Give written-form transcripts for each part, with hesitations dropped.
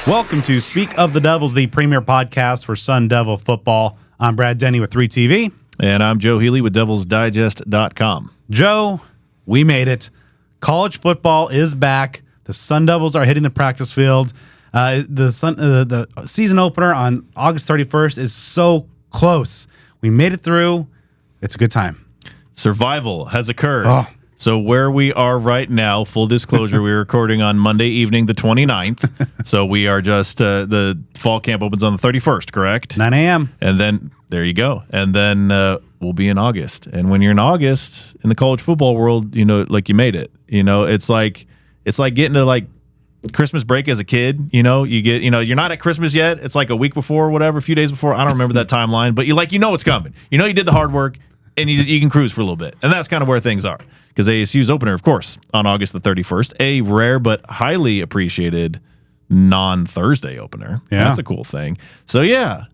Welcome to Speak of the Devils, the premier podcast for Sun Devil football. I'm Brad Denny with 3TV. And I'm Joe Healy with DevilsDigest.com. Joe, we made it. College football is back. The Sun Devils are hitting the practice field. The season opener on August 31st is so close. We made it through. It's a good time. Survival has occurred. Oh. So where we are right now, full disclosure, we're recording on Monday evening, the 29th. So we are just, the fall camp opens on the 31st, correct? 9 a.m. And then, there you go. And then we'll be in August. And when you're in August, in the college football world, you know, like you made it. You know, it's like getting to like Christmas break as a kid. You know, you're not at Christmas yet. It's like a week before or whatever, a few days before. I don't remember that timeline. But you know it's coming. You know you did the hard work. And you can cruise for a little bit. And that's kind of where things are. Because ASU's opener, of course, on August the 31st, a rare but highly appreciated non-Thursday opener. Yeah. That's a cool thing. So, yeah,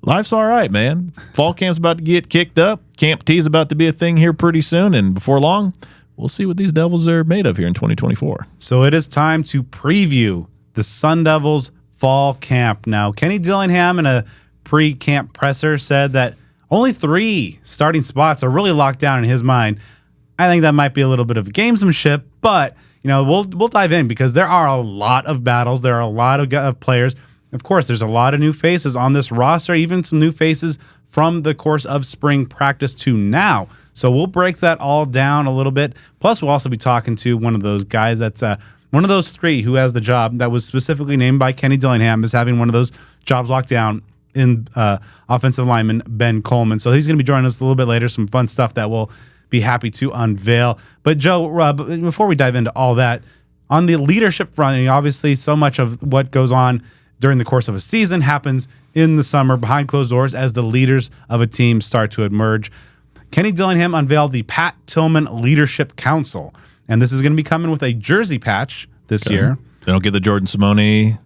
life's all right, man. Fall camp's about to get kicked up. Camp T's about to be a thing here pretty soon. And before long, we'll see what these Devils are made of here in 2024. So it is time to preview the Sun Devils fall camp. Now, Kenny Dillingham in a pre-camp presser said that only 3 starting spots are really locked down in his mind. I think that might be a little bit of gamesmanship, but you know we'll dive in because there are a lot of battles. There are a lot of players. Of course, there's a lot of new faces on this roster, even some new faces from the course of spring practice to now. So we'll break that all down a little bit. Plus, we'll also be talking to one of those guys that's one of those 3 who has the job that was specifically named by Kenny Dillingham as having one of those jobs locked down in offensive lineman Ben Coleman. So he's going to be joining us a little bit later. Some fun stuff that we'll be happy to unveil. But Joe, before we dive into all that, on the leadership front, obviously so much of what goes on during the course of a season happens in the summer behind closed doors as the leaders of a team start to emerge. Kenny Dillingham unveiled the Pat Tillman Leadership Council, and this is going to be coming with a jersey patch this year. They don't get the Jordan Simone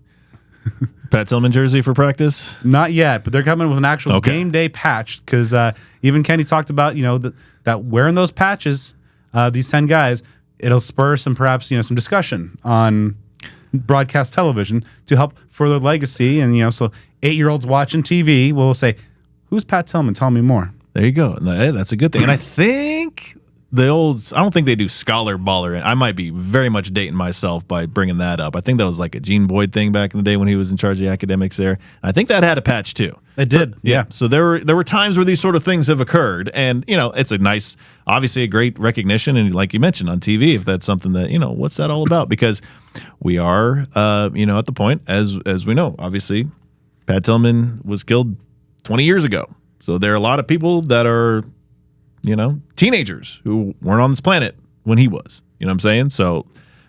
Pat Tillman jersey for practice? Not yet, but they're coming with an actual game day patch because even Kenny talked about, that wearing those patches, these 10 guys, it'll spur some some discussion on broadcast television to help further legacy. And, so 8-year-olds watching TV will say, who's Pat Tillman? Tell me more. There you go. Hey, that's a good thing. And I think I don't think they do scholar baller. I might be very much dating myself by bringing that up. I think that was like a Gene Boyd thing back in the day when he was in charge of the academics there. And I think that had a patch too. It did. Yeah. So there were times where these sort of things have occurred, and it's a nice, obviously a great recognition. And like you mentioned on TV, if that's something that what's that all about? Because we are at the point as we know, obviously, Pat Tillman was killed 20 years ago. So there are a lot of people that are teenagers who weren't on this planet when he was. You know what I'm saying? So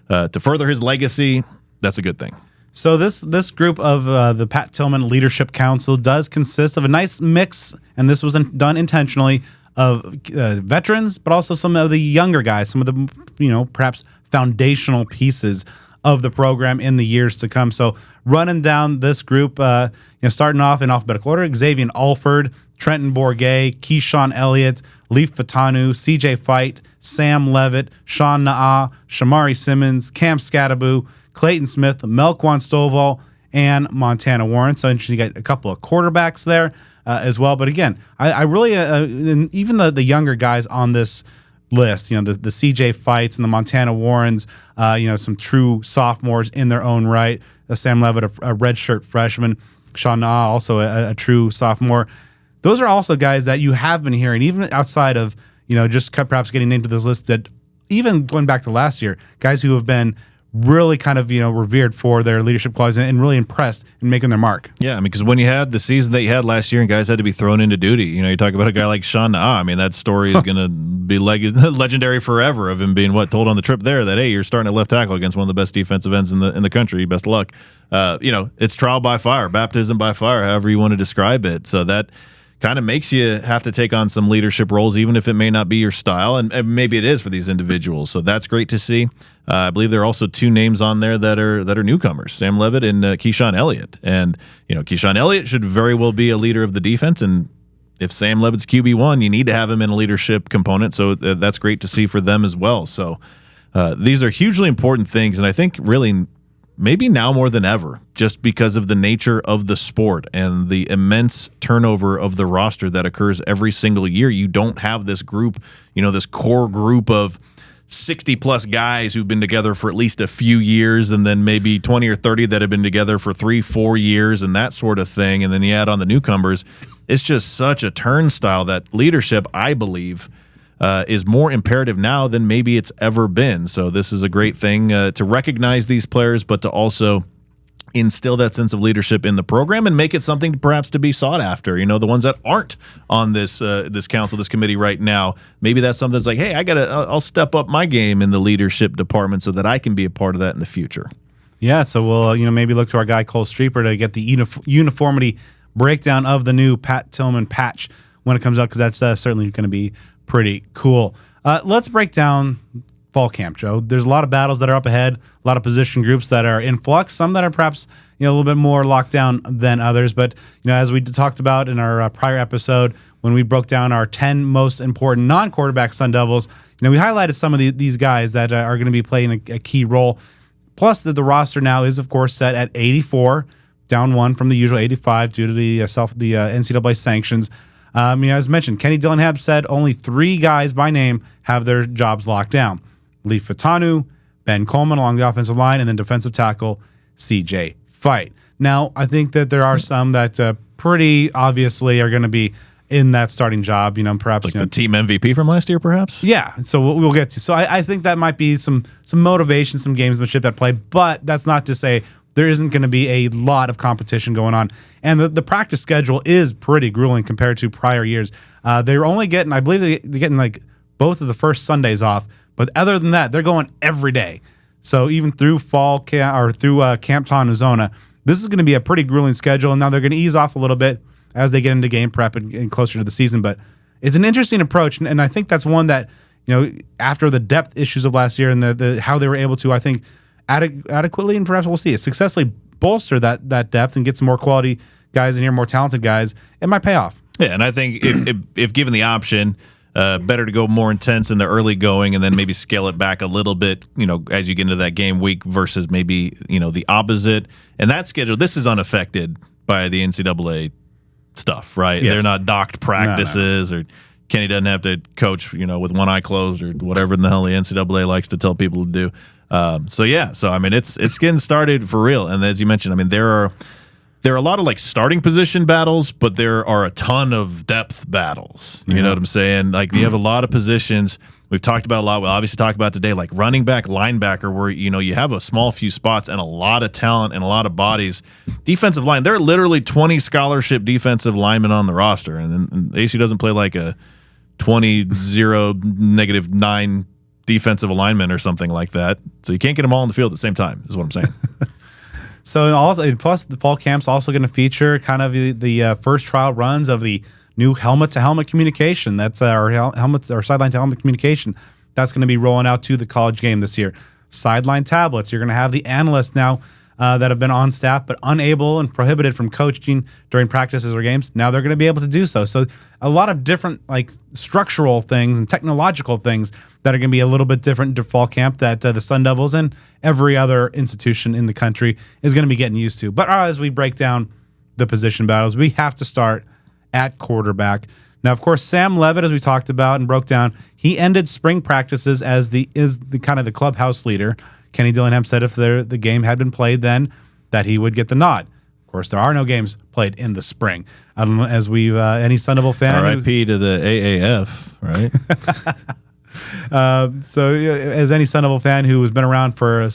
to further his legacy, that's a good thing. So this group of the Pat Tillman Leadership Council does consist of a nice mix, and this was done intentionally, of veterans, but also some of the younger guys, some of the perhaps foundational pieces of the program in the years to come. So running down this group, starting off in alphabetical order: Xavier Alford, Trenton Bourget, Keyshawn Elliott, Leaf Fatanu, CJ Fight, Sam Levitt, Sean Na'a, Shamari Simmons, Cam Scattaboo, Clayton Smith, Melquan Stovall, and Montana Warren. So interesting, you got a couple of quarterbacks there as well. But again, I really, and even the younger guys on this list, the CJ Fights and the Montana Warrens, some true sophomores in their own right. Sam Levitt, a redshirt freshman. Sean Na'a, also a true sophomore. Those are also guys that you have been hearing, even outside of, just perhaps getting into this list, that even going back to last year, guys who have been really kind of, revered for their leadership qualities and really impressed in making their mark. Yeah, because when you had the season that you had last year and guys had to be thrown into duty, you talk about a guy like Sean Na'a. That story is going to be legendary forever of him being told on the trip there that, hey, you're starting at left tackle against one of the best defensive ends in the country. Best of luck. It's trial by fire, baptism by fire, however you want to describe it. So that kind of makes you have to take on some leadership roles, even if it may not be your style, and maybe it is for these individuals. So that's great to see. I believe there are also 2 names on there that are newcomers: Sam Levitt and Keyshawn Elliott. And Keyshawn Elliott should very well be a leader of the defense. And if Sam Levitt's QB1, you need to have him in a leadership component. So that's great to see for them as well. So these are hugely important things, and I think really maybe now more than ever, just because of the nature of the sport and the immense turnover of the roster that occurs every single year. You don't have this group, this core group of 60-plus guys who've been together for at least a few years, and then maybe 20 or 30 that have been together for 3-4 years and that sort of thing. And then you add on the newcomers. It's just such a turnstile that leadership, I believe, is more imperative now than maybe it's ever been. So this is a great thing to recognize these players, but to also instill that sense of leadership in the program and make it something perhaps to be sought after. The ones that aren't on this council, this committee right now, maybe that's something that's like, hey, I'll step up my game in the leadership department so that I can be a part of that in the future. Yeah, so we'll maybe look to our guy Cole Streeper to get the uniformity breakdown of the new Pat Tillman patch when it comes out, because that's certainly going to be pretty cool. Let's break down fall camp, Joe. There's a lot of battles that are up ahead, a lot of position groups that are in flux, some that are perhaps a little bit more locked down than others. But as we talked about in our prior episode when we broke down our 10 most important non-quarterback Sun Devils, we highlighted some of these guys that are going to be playing a key role. Plus, the roster now is, of course, set at 84, down one from the usual 85 due to the NCAA sanctions. As mentioned, Kenny Dillingham said only 3 guys by name have their jobs locked down. Lee Fatanu, Ben Coleman along the offensive line, and then defensive tackle CJ Fight. Now, I think that there are some that pretty obviously are going to be in that starting job, perhaps like the team MVP from last year, perhaps. Yeah, so we'll get to. So I think that might be some motivation, some gamesmanship at play, but that's not to say there isn't going to be a lot of competition going on. And the practice schedule is pretty grueling compared to prior years. They're only getting, I believe they're getting like both of the first Sundays off, but other than that, they're going every day. So even through fall camp or through Camp Tonazona, this is going to be a pretty grueling schedule. And now they're going to ease off a little bit as they get into game prep and closer to the season. But it's an interesting approach, and I think that's one that after the depth issues of last year and the how they were able to, I think, adequately and perhaps we'll see it successfully bolster that depth and get some more quality guys in here, more talented guys, it might pay off. Yeah, and I think if given the option, better to go more intense in the early going and then maybe scale it back a little bit, as you get into that game week versus maybe, the opposite. And that schedule, this is unaffected by the NCAA stuff, right? Yes. They're not docked practices or Kenny doesn't have to coach, with one eye closed or whatever in the hell the NCAA likes to tell people to do. So I mean, it's getting started for real. And as you mentioned, I mean, there are a lot of like starting position battles, but there are a ton of depth battles. You know what I'm saying? Like you have a lot of positions we've talked about a lot. We'll obviously talk about today, like running back, linebacker, where you have a small few spots and a lot of talent and a lot of bodies. Defensive line, there are literally 20 scholarship defensive linemen on the roster, and ASU doesn't play like a 20-0-9 defensive alignment or something like that. So you can't get them all on the field at the same time, is what I'm saying. So also, plus the fall camp's also going to feature kind of the first trial runs of the new helmet-to-helmet communication. That's our helmet or sideline-to-helmet communication. That's going to be rolling out to the college game this year. Sideline tablets. You're going to have the analysts now that have been on staff but unable and prohibited from coaching during practices or games. Now they're going to be able to do so. So a lot of different like structural things and technological things that are going to be a little bit different to fall camp that the Sun Devils and every other institution in the country is going to be getting used to. But as we break down the position battles, we have to start at quarterback. Now, of course, Sam Levitt, as we talked about and broke down, he ended spring practices as the kind of the clubhouse leader. Kenny Dillingham said if the game had been played then, that he would get the nod. Of course, there are no games played in the spring. I don't know, as we've any Sun Devil fan. R.I.P. to the AAF, right? So, as any Sun Devil fan who has been around for a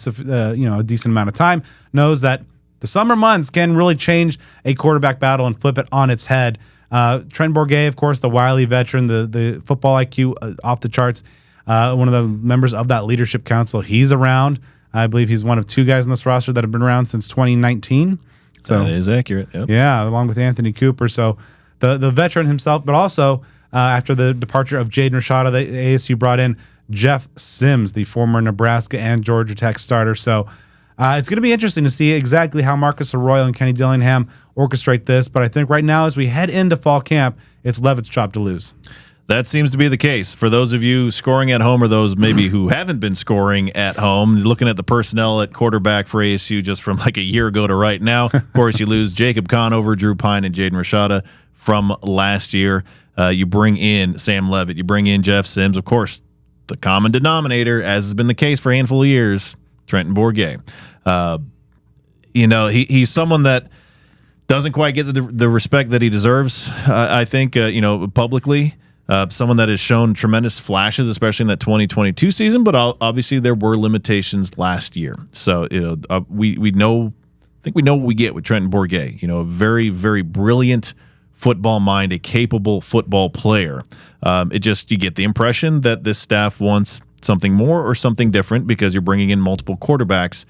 decent amount of time knows that the summer months can really change a quarterback battle and flip it on its head. Trent Bourget, of course, the wily veteran, the football IQ off the charts, one of the members of that leadership council. He's around. I believe he's one of 2 guys on this roster that have been around since 2019. So that is accurate. Yep. Yeah, along with Anthony Cooper. So the veteran himself, but also after the departure of Jaden Rashada, the ASU brought in Jeff Sims, the former Nebraska and Georgia Tech starter. So it's going to be interesting to see exactly how Marcus Arroyo and Kenny Dillingham orchestrate this. But I think right now, as we head into fall camp, it's Levitt's job to lose. That seems to be the case. For those of you scoring at home or those maybe who haven't been scoring at home, looking at the personnel at quarterback for ASU just from like a year ago to right now, of course, you lose Jacob Conover, Drew Pine, and Jaden Rashada from last year. You bring in Sam Levitt. You bring in Jeff Sims. Of course, the common denominator, as has been the case for a handful of years, Trenton Bourguet. He's someone that doesn't quite get the respect that he deserves, I think, publicly. Someone that has shown tremendous flashes, especially in that 2022 season, but obviously there were limitations last year. So, we know what we get with Trenton Bourguet. A very, very brilliant football mind, a capable football player. You get the impression that this staff wants something more or something different because you're bringing in multiple quarterbacks,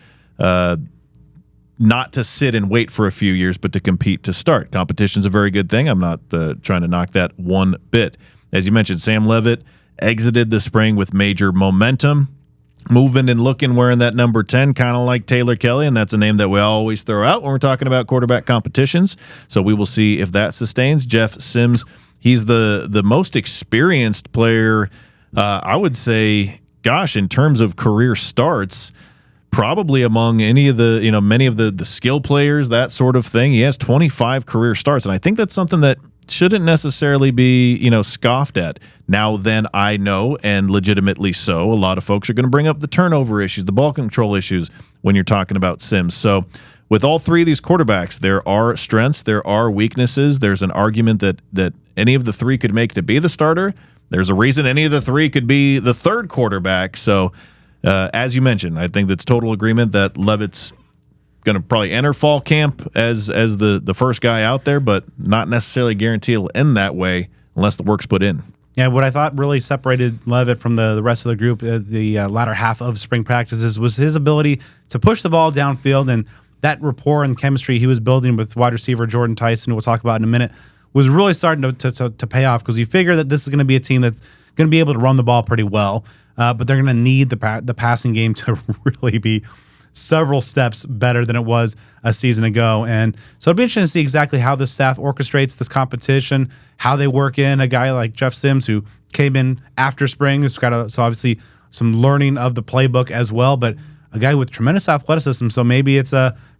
not to sit and wait for a few years, but to compete to start. Competition's a very good thing. I'm not trying to knock that one bit. As you mentioned, Sam Levitt exited the spring with major momentum, moving and looking, wearing that number 10, kind of like Taylor Kelly, and that's a name that we always throw out when we're talking about quarterback competitions. So we will see if that sustains. Jeff Sims, he's the most experienced player, I would say, in terms of career starts, probably among any of the, many of the skill players, that sort of thing. He has 25 career starts, and I think that's something that shouldn't necessarily be, scoffed at. Now then, I know, and legitimately so, a lot of folks are going to bring up the turnover issues, the ball control issues when you're talking about Sims. So with all three of these quarterbacks, there are strengths, there are weaknesses. There's an argument that any of the three could make to be the starter. There's a reason any of the three could be the third quarterback. So as you mentioned, I think that's total agreement that Levitt's going to probably enter fall camp as the first guy out there, but not necessarily guarantee it'll end that way unless the work's put in. Yeah, what I thought really separated Levitt from the rest of the group, the latter half of spring practices, was his ability to push the ball downfield, and that rapport and chemistry he was building with wide receiver Jordan Tyson, who we'll talk about in a minute, was really starting to pay off, because you figure that this is going to be a team that's going to be able to run the ball pretty well, but they're going to need the passing game to really be several steps better than it was a season ago. And so it'll be interesting to see exactly how the staff orchestrates this competition, how they work in a guy like Jeff Sims, who came in after spring, who's got so obviously some learning of the playbook as well, but a guy with tremendous athleticism. So maybe it's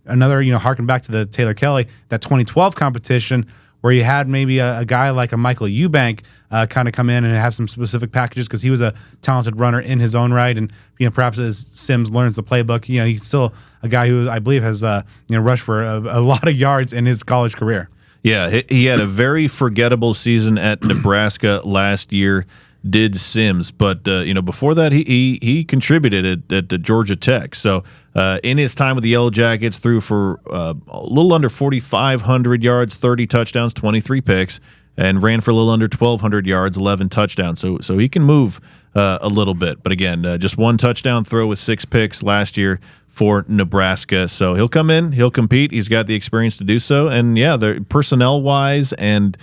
another, harken back to the Taylor Kelly, that 2012 competition where you had maybe a guy like a Michael Eubank kind of come in and have some specific packages, because he was a talented runner in his own right. And, perhaps as Sims learns the playbook, he's still a guy who I believe has, rushed for a lot of yards in his college career. Yeah, he had a very forgettable season at Nebraska last year, did Sims. But, before that, he contributed at Georgia Tech. So in his time with the Yellow Jackets, threw for a little under 4,500 yards, 30 touchdowns, 23 picks, and ran for a little under 1,200 yards, 11 touchdowns. So he can move a little bit. But again, just one touchdown throw with 6 picks last year for Nebraska. So he'll come in, he'll compete. He's got the experience to do so. And yeah, personnel-wise and,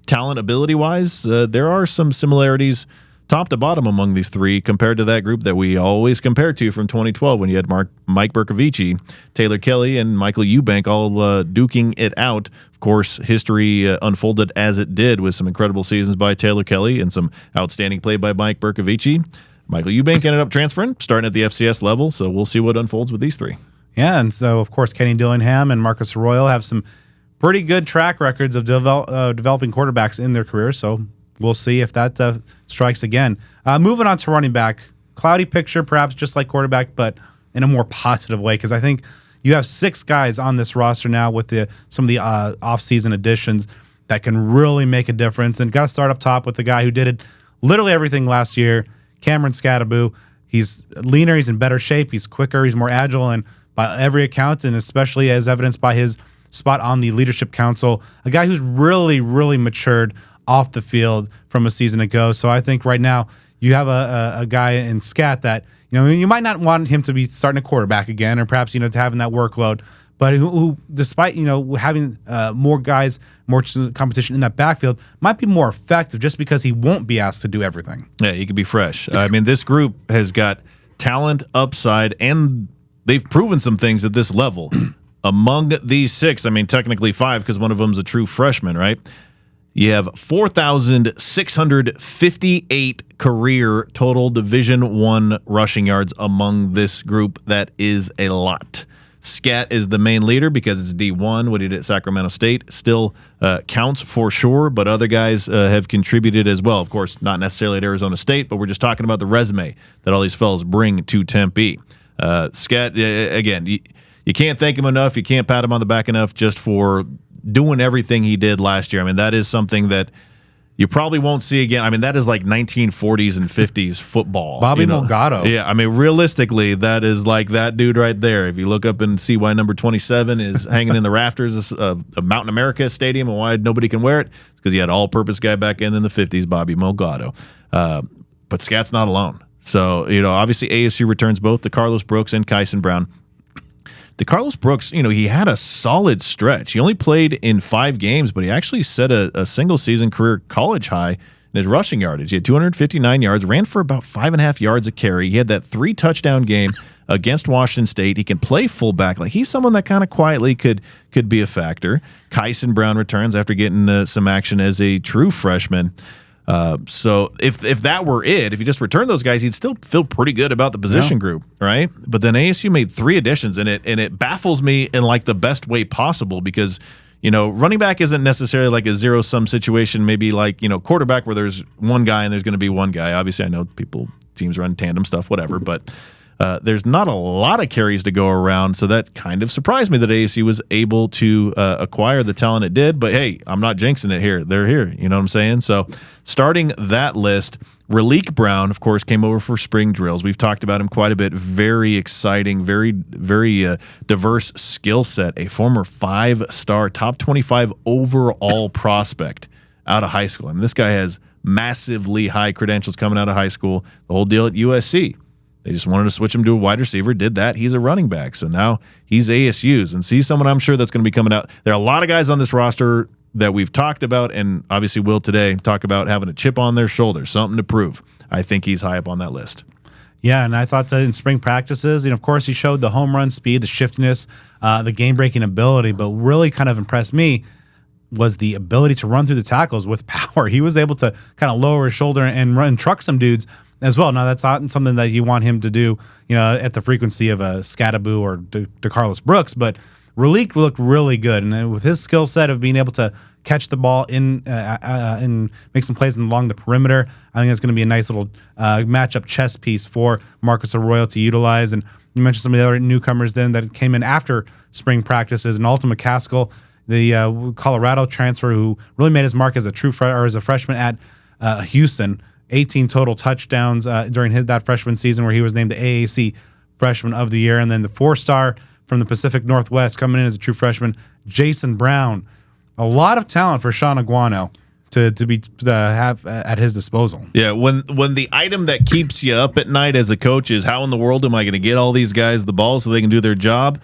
talent ability-wise, there are some similarities top to bottom among these three compared to that group that we always compare to from 2012 when you had Mike Bercovici, Taylor Kelly, and Michael Eubank all duking it out. Of course, history unfolded as it did with some incredible seasons by Taylor Kelly and some outstanding play by Mike Bercovici. Michael Eubank ended up transferring, starting at the FCS level, so we'll see what unfolds with these three. Yeah, and so, of course, Kenny Dillingham and Marcus Arroyo have some pretty good track records of developing quarterbacks in their careers, so we'll see if that strikes again. Moving on to running back, cloudy picture, perhaps just like quarterback, but in a more positive way, because I think you have 6 guys on this roster now with some of the offseason additions that can really make a difference. And got to start up top with the guy who did literally everything last year, Cameron Scadaboo. He's leaner, he's in better shape, he's quicker, he's more agile, and by every account, and especially as evidenced by his spot on the Leadership Council, a guy who's really, really matured off the field from a season ago. So I think right now you have a guy in Scat that, you might not want him to be starting a quarterback again, or perhaps, to having that workload, but who despite, having more guys, more competition in that backfield, might be more effective just because he won't be asked to do everything. Yeah, he could be fresh. I mean, this group has got talent, upside, and they've proven some things at this level. Among these 6, I mean, technically 5 because one of them's a true freshman, right? You have 4,658 career total Division I rushing yards among this group. That is a lot. Scat is the main leader because it's D1. What he did at Sacramento State still counts for sure, but other guys have contributed as well. Of course, not necessarily at Arizona State, but we're just talking about the resume that all these fellas bring to Tempe. Scat, again, you can't thank him enough. You can't pat him on the back enough just for doing everything he did last year. I mean, that is something that you probably won't see again. I mean, that is like 1940s and 50s football. Bobby Mulgado. Yeah, I mean, realistically, that is like that dude right there. If you look up and see why number 27 is hanging in the rafters of Mountain America Stadium and why nobody can wear it, it's because he had an all-purpose guy back in the 50s, Bobby Mulgado. But Scat's not alone. So, obviously ASU returns both to Carlos Brooks and Kyson Brown. DeCarlos Brooks, he had a solid stretch. He only played in 5 games, but he actually set a single-season career college high in his rushing yardage. He had 259 yards, ran for about 5.5 yards a carry. He had that 3-touchdown game against Washington State. He can play fullback. Like, he's someone that kind of quietly could be a factor. Kyson Brown returns after getting some action as a true freshman. So if that were it, if you just return those guys, you'd still feel pretty good about the position group, right? But then ASU made 3 additions, and it baffles me in like the best way possible because, running back isn't necessarily like a zero-sum situation, maybe like, quarterback where there's one guy and there's going to be one guy. Obviously, I know teams run tandem stuff, whatever, but there's not a lot of carries to go around, so that kind of surprised me that ASU was able to acquire the talent it did. But hey, I'm not jinxing it here. They're here. You know what I'm saying? So starting that list, Raleek Brown, of course, came over for spring drills. We've talked about him quite a bit. Very exciting, very, very diverse skill set. A former 5-star, top 25 overall prospect out of high school. I mean, this guy has massively high credentials coming out of high school. The whole deal at USC. They just wanted to switch him to a wide receiver, did that. He's a running back. So now he's ASU's. And he's someone I'm sure that's going to be coming out. There are a lot of guys on this roster that we've talked about, and obviously will today, talk about having a chip on their shoulder, something to prove. I think he's high up on that list. Yeah, and I thought that in spring practices, of course, he showed the home run speed, the shiftiness, the game-breaking ability, but really kind of impressed me was the ability to run through the tackles with power. He was able to kind of lower his shoulder and run and truck some dudes as well. Now, that's not something that you want him to do, at the frequency of a Scattaboo or DeCarlos Brooks, but Raleek looked really good. And with his skill set of being able to catch the ball and make some plays along the perimeter, I think that's going to be a nice little matchup chess piece for Marcus Arroyo to utilize. And you mentioned some of the other newcomers then that came in after spring practices, and Alton McCaskill, the Colorado transfer who really made his mark as a freshman at Houston. 18 total touchdowns during that freshman season, where he was named the AAC Freshman of the Year. And then the 4-star from the Pacific Northwest coming in as a true freshman, Jason Brown. A lot of talent for Sean Aguano to have at his disposal. Yeah, when the item that keeps you up at night as a coach is how in the world am I going to get all these guys the ball so they can do their job,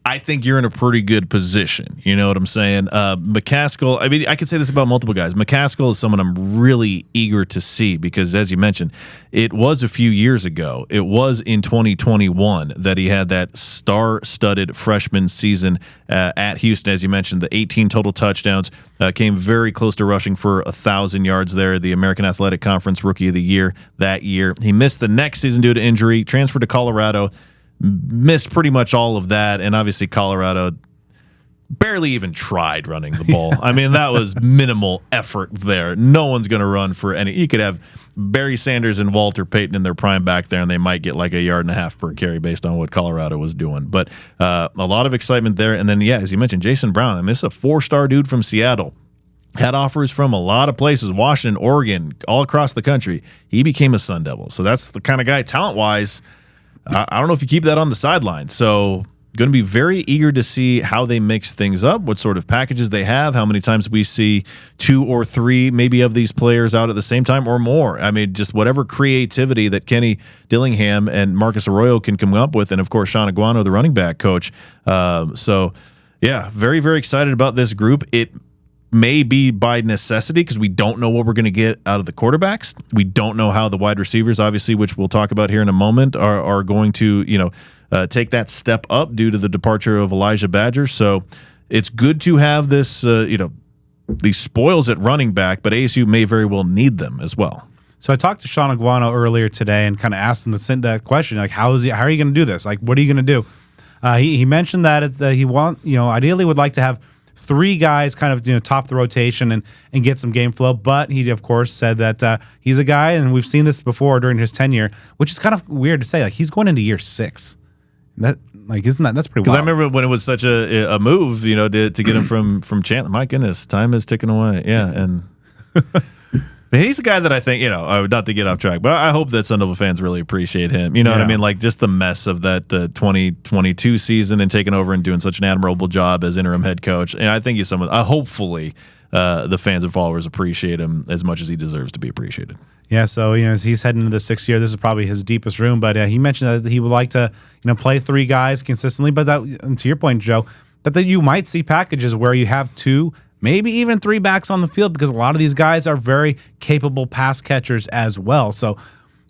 I think you're in a pretty good position. You know what I'm saying? McCaskill, I mean, I could say this about multiple guys. McCaskill is someone I'm really eager to see because, as you mentioned, it was a few years ago. It was in 2021 that he had that star-studded freshman season at Houston. As you mentioned, the 18 total touchdowns, came very close to rushing for 1,000 yards there, the American Athletic Conference Rookie of the Year that year. He missed the next season due to injury, transferred to Colorado, missed pretty much all of that, and obviously Colorado barely even tried running the ball. I mean, that was minimal effort there. No one's going to run for any. You could have Barry Sanders and Walter Payton in their prime back there, and they might get like 1.5 yards per carry based on what Colorado was doing. But a lot of excitement there. And then, yeah, as you mentioned, Jason Brown. I mean, this is a 4-star dude from Seattle. Had offers from a lot of places, Washington, Oregon, all across the country. He became a Sun Devil. So that's the kind of guy, talent-wise, I don't know if you keep that on the sideline. So going to be very eager to see how they mix things up, what sort of packages they have, how many times we see 2 or 3 maybe of these players out at the same time or more. I mean, just whatever creativity that Kenny Dillingham and Marcus Arroyo can come up with, and, of course, Sean Aguano, the running back coach. So, yeah, very, very excited about this group. It may be by necessity because we don't know what we're going to get out of the quarterbacks. We don't know how the wide receivers, obviously, which we'll talk about here in a moment, are going to, take that step up due to the departure of Elijah Badger. So it's good to have this, these spoils at running back, but ASU may very well need them as well. So I talked to Sean Aguano earlier today and kind of asked him that question, like, how are you going to do this? Like, what are you going to do? He mentioned that ideally would like to have 3 guys kind of top the rotation and get some game flow. But he of course said that he's a guy, and we've seen this before during his tenure, which is kind of weird to say. Like, he's going into year 6. That's pretty wild. Because I remember when it was such a move, to get him from Chandler. My goodness, time is ticking away. Yeah, and. But he's a guy that I think, not to get off track, but I hope that Sun Devil fans really appreciate him. You know what I mean? Like, just the mess of that 2022 season and taking over and doing such an admirable job as interim head coach. And I think he's someone, hopefully, the fans and followers appreciate him as much as he deserves to be appreciated. Yeah, so, as he's heading into the 6th year, this is probably his deepest room. But he mentioned that he would like to, play 3 guys consistently. But that, to your point, Joe, that you might see packages where you have 2, maybe even 3 backs on the field, because a lot of these guys are very capable pass catchers as well. So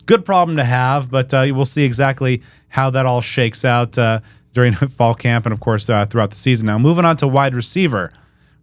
good problem to have, but we'll see exactly how that all shakes out during fall camp and, of course, throughout the season. Now, moving on to wide receiver,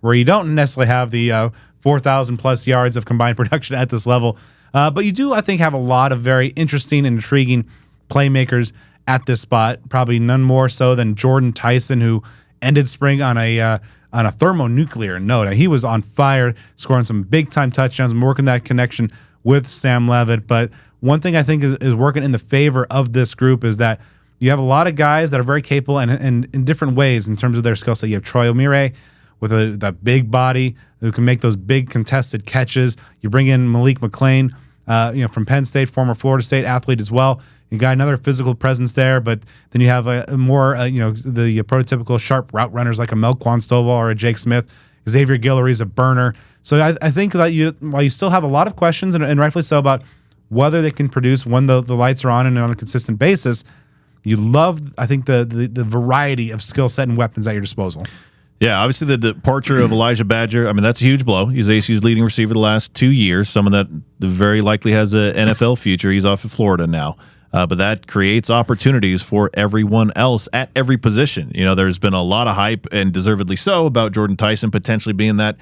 where you don't necessarily have the 4,000-plus yards of combined production at this level, but you do, I think, have a lot of very interesting and intriguing playmakers at this spot, probably none more so than Jordan Tyson, who ended spring on a thermonuclear note. He was on fire, scoring some big-time touchdowns and working that connection with Sam Levitt. But one thing I think is working in the favor of this group is that you have a lot of guys that are very capable and in different ways in terms of their skill set. You have Troy O'Meara with that big body who can make those big contested catches. You bring in Malik McClain, from Penn State, former Florida State athlete as well. You got another physical presence there, but then you have the prototypical sharp route runners like a Melquan Stovall or a Jake Smith. Xavier Guillory's a burner. So I think that while you still have a lot of questions, and rightfully so, about whether they can produce when the lights are on and on a consistent basis, you love, I think, the variety of skill set and weapons at your disposal. Yeah, obviously the departure of Elijah Badger, that's a huge blow. He's ACU's leading receiver the last 2 years, someone that very likely has an NFL future. He's off in Florida now. But that creates opportunities for everyone else at every position. There's been a lot of hype, and deservedly so, about Jordan Tyson potentially being that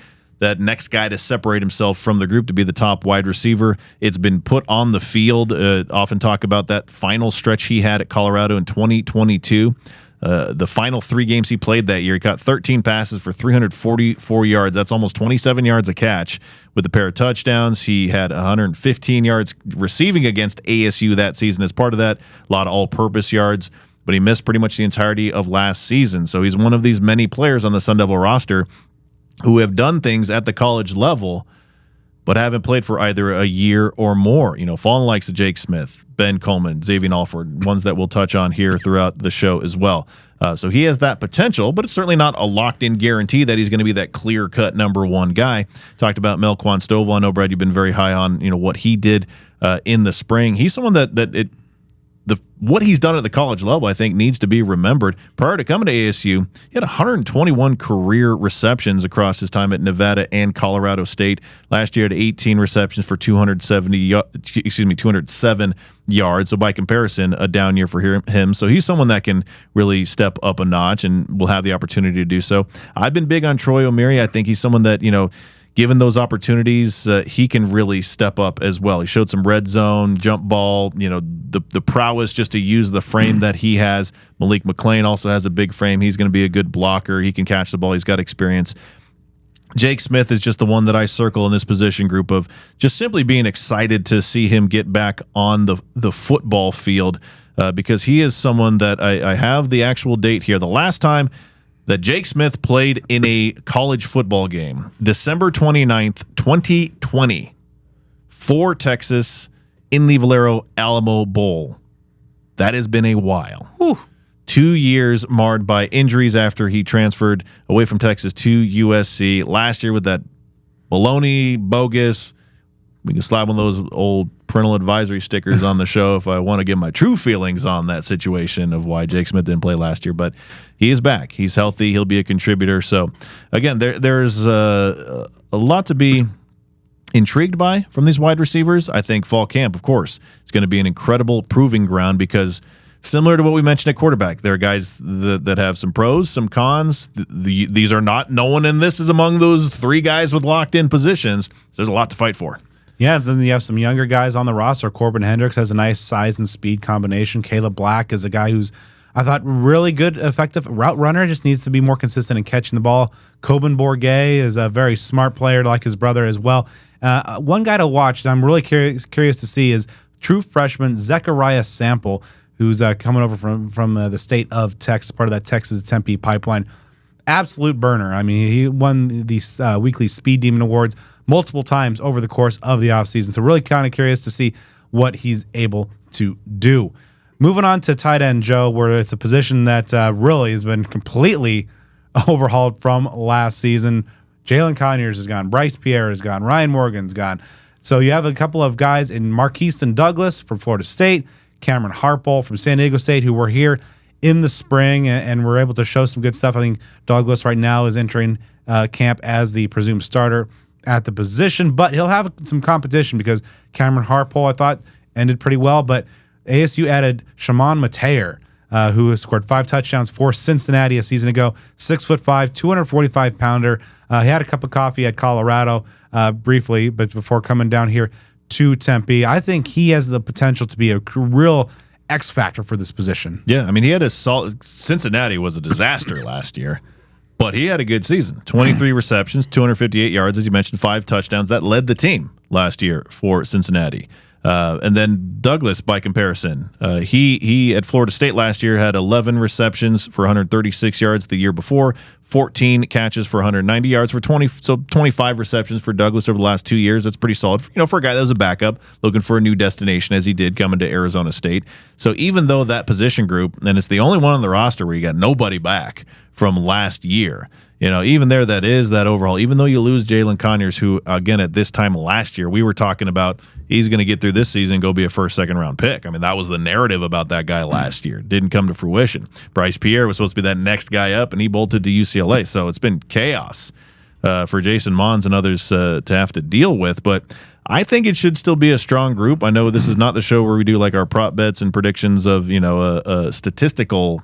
next guy to separate himself from the group to be the top wide receiver. It's been put on the field. Often talk about that final stretch he had at Colorado in 2022. The final 3 games he played that year, he caught 13 passes for 344 yards. That's almost 27 yards a catch with a pair of touchdowns. He had 115 yards receiving against ASU that season as part of that. A lot of all-purpose yards, but he missed pretty much the entirety of last season. So he's one of these many players on the Sun Devil roster who have done things at the college level but haven't played for either a year or more. Fallen likes of Jake Smith, Ben Coleman, Xavier Alford, ones that we'll touch on here throughout the show as well. So he has that potential, but it's certainly not a locked-in guarantee that he's going to be that clear-cut number 1 guy. Talked about Melquan Stovall. I know, Brad, you've been very high on what he did in the spring. He's someone what he's done at the college level, I think, needs to be remembered. Prior to coming to ASU, he had 121 career receptions across his time at Nevada and Colorado State. Last year, had 18 receptions for 207 yards. So by comparison, a down year for him. So he's someone that can really step up a notch and will have the opportunity to do so. I've been big on Troy O'Meara. I think he's someone that, given those opportunities, he can really step up as well. He showed some red zone, jump ball, the prowess just to use the frame that he has. Malik McClain also has a big frame. He's going to be a good blocker. He can catch the ball. He's got experience. Jake Smith is just the one that I circle in this position group of just simply being excited to see him get back on the football field because he is someone that I have the actual date here. The last time that Jake Smith played in a college football game, December 29th, 2020, for Texas in the Valero Alamo Bowl. That has been a while. Whew. 2 years marred by injuries after he transferred away from Texas to USC. Last year with that baloney, bogus, we can slap one of those old parental advisory stickers on the show if I want to give my true feelings on that situation of why Jake Smith didn't play last year. But he is back. He's healthy. He'll be a contributor. So, again, there's a lot to be intrigued by from these wide receivers. I think fall camp, of course, is going to be an incredible proving ground because similar to what we mentioned at quarterback. There are guys that have some pros, some cons. These are not, no one in this is among those three guys with locked in positions. So there's a lot to fight for. Yeah, and then you have some younger guys on the roster. Corbin Hendricks has a nice size and speed combination. Caleb Black is a guy who's, I thought, really good, effective route runner, just needs to be more consistent in catching the ball. Coben Bourget is a very smart player, like his brother as well. One guy to watch, and I'm really curious to see, is true freshman Zechariah Sample, who's coming over from the state of Texas, part of that Texas Tempe pipeline. Absolute burner. I mean, he won these weekly Speed Demon Awards multiple times over the course of the offseason. So really kind of curious to see what he's able to do. Moving on to tight end, Joe, where it's a position that really has been completely overhauled from last season. Jalen Conyers is gone. Bryce Pierre is gone. Ryan Morgan's gone. So you have a couple of guys in Marqueston Douglas from Florida State, Cameron Harpole from San Diego State, who were here in the spring and were able to show some good stuff. I think Douglas right now is entering camp as the presumed starter at the position, but he'll have some competition because Cameron Harpole, I thought, ended pretty well, but ASU added Shimon Mateer, who has scored 5 touchdowns for Cincinnati a season ago, 6'5", 245-pounder. He had a cup of coffee at Colorado briefly, but before coming down here to Tempe. I think he has the potential to be a real X factor for this position. Yeah, I mean, he had a solid. Cincinnati was a disaster last year, but he had a good season. 23 receptions, 258 yards, as you mentioned, 5 touchdowns. That led the team last year for Cincinnati. And then Douglas, by comparison, he at Florida State last year had 11 receptions for 136 yards. The year before, 14 catches for 190 yards for 25 receptions for Douglas over the last 2 years. That's pretty solid, for a guy that was a backup looking for a new destination, as he did coming to Arizona State. So even though that position group, and it's the only one on the roster where you got nobody back from last year, even there, that is that overhaul. Even though you lose Jalen Conyers, who, again, at this time last year, we were talking about he's going to get through this season and go be a first, second-round pick. I mean, that was the narrative about that guy last year. Didn't come to fruition. Bryce Pierre was supposed to be that next guy up, and he bolted to UCLA. So it's been chaos for Jason Mons and others to have to deal with. But I think it should still be a strong group. I know this is not the show where we do like our prop bets and predictions of, a statistical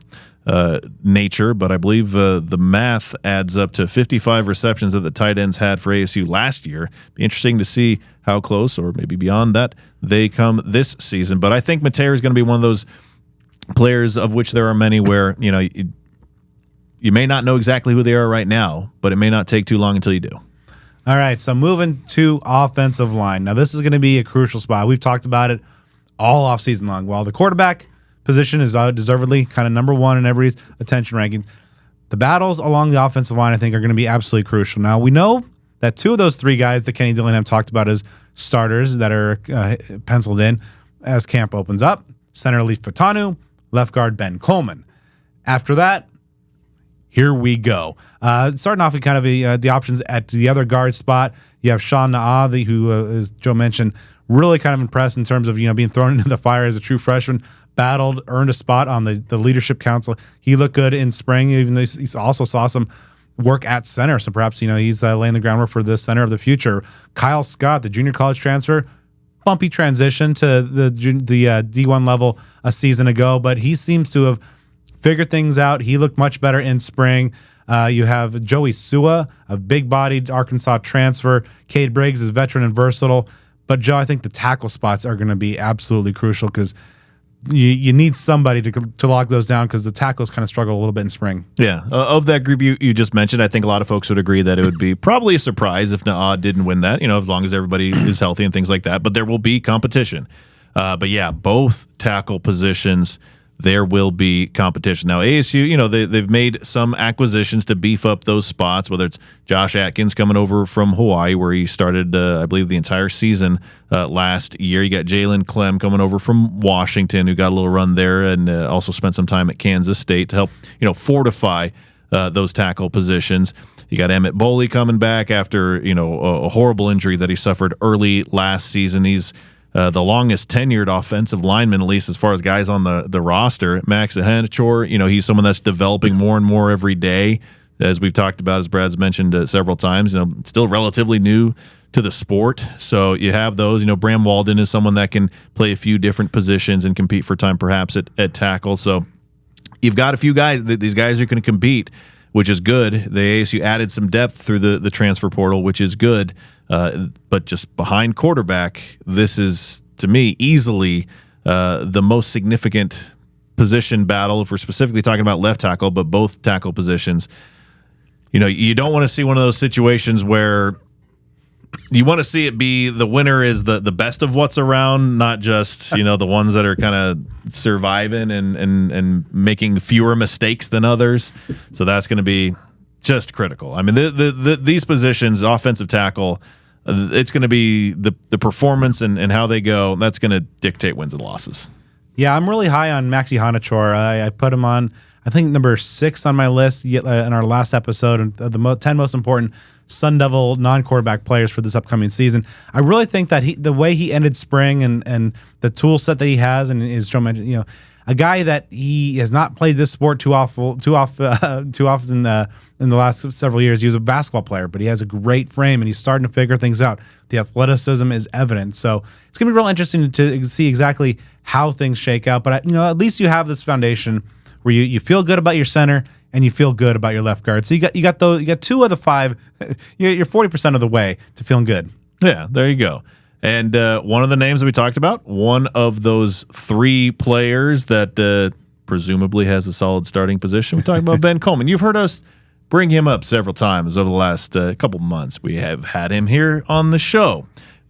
nature, but I believe the math adds up to 55 receptions that the tight ends had for ASU last year. Be interesting to see how close, or maybe beyond that, they come this season. But I think Mateer is going to be one of those players of which there are many where, you may not know exactly who they are right now, but it may not take too long until you do. All right, so moving to offensive line. Now, this is going to be a crucial spot. We've talked about it all offseason long. While the quarterback position is deservedly kind of number one in everybody's attention rankings, the battles along the offensive line, I think, are going to be absolutely crucial. Now, we know that 2 of those 3 guys that Kenny Dillingham talked about as starters that are penciled in as camp opens up: center Leaf Fatanu, left guard Ben Coleman. After that, here we go. Starting off with kind of the options at the other guard spot, you have Sean Na'avi, who, as Joe mentioned, really kind of impressed in terms of being thrown into the fire as a true freshman. Battled, earned a spot on the leadership council. He looked good in spring, even though he also saw some work at center. So perhaps he's laying the groundwork for the center of the future. Kyle Scott, the junior college transfer, bumpy transition to the D1 level a season ago, but he seems to have figured things out. He looked much better in spring. You have Joey Sua, a big-bodied Arkansas transfer. Cade Briggs is veteran and versatile. But, Joe, I think the tackle spots are going to be absolutely crucial because you need somebody to lock those down because the tackles kind of struggle a little bit in spring. Yeah. Of that group you just mentioned, I think a lot of folks would agree that it would be probably a surprise if Na'a didn't win that, as long as everybody is healthy and things like that. But there will be competition. But, yeah, both tackle positions, there will be competition. Now, ASU, they've made some acquisitions to beef up those spots, whether it's Josh Atkins coming over from Hawaii, where he started, I believe, the entire season last year. You got Jalen Clem coming over from Washington, who got a little run there and also spent some time at Kansas State to help, fortify those tackle positions. You got Emmett Boley coming back after, a horrible injury that he suffered early last season. He's the longest tenured offensive lineman, at least as far as guys on the roster. Max Ahanachor, he's someone that's developing more and more every day, as we've talked about, as Brad's mentioned several times. Still relatively new to the sport. So you have those. Bram Walden is someone that can play a few different positions and compete for time perhaps at tackle. So you've got a few guys. These guys are going to compete, which is good. The ASU added some depth through the transfer portal, which is good. But just behind quarterback, this is, to me, easily the most significant position battle if we're specifically talking about left tackle, but both tackle positions. You don't want to see one of those situations where you want to see it be the winner is the best of what's around, not just the ones that are kind of surviving and making fewer mistakes than others. So that's going to be just critical. I mean, these positions, offensive tackle, it's going to be the performance and how they go. That's going to dictate wins and losses. Yeah, I'm really high on Maxi Hanachor. I put him on, I think, number 6 on my list in our last episode of the 10 most important Sun Devil non-quarterback players for this upcoming season. I really think that the way he ended spring and the tool set that he has and his a guy that he has not played this sport too often in the last several years. He was a basketball player, but he has a great frame and he's starting to figure things out. The athleticism is evident, so it's gonna be real interesting to see exactly how things shake out. But at least you have this foundation where you feel good about your center and you feel good about your left guard. So you got 2 of the 5. You're 40% of the way to feeling good. Yeah, there you go. And one of the names that we talked about, one of those 3 players that presumably has a solid starting position. We talked about Ben Coleman. You've heard us bring him up several times over the last couple months. We have had him here on the show.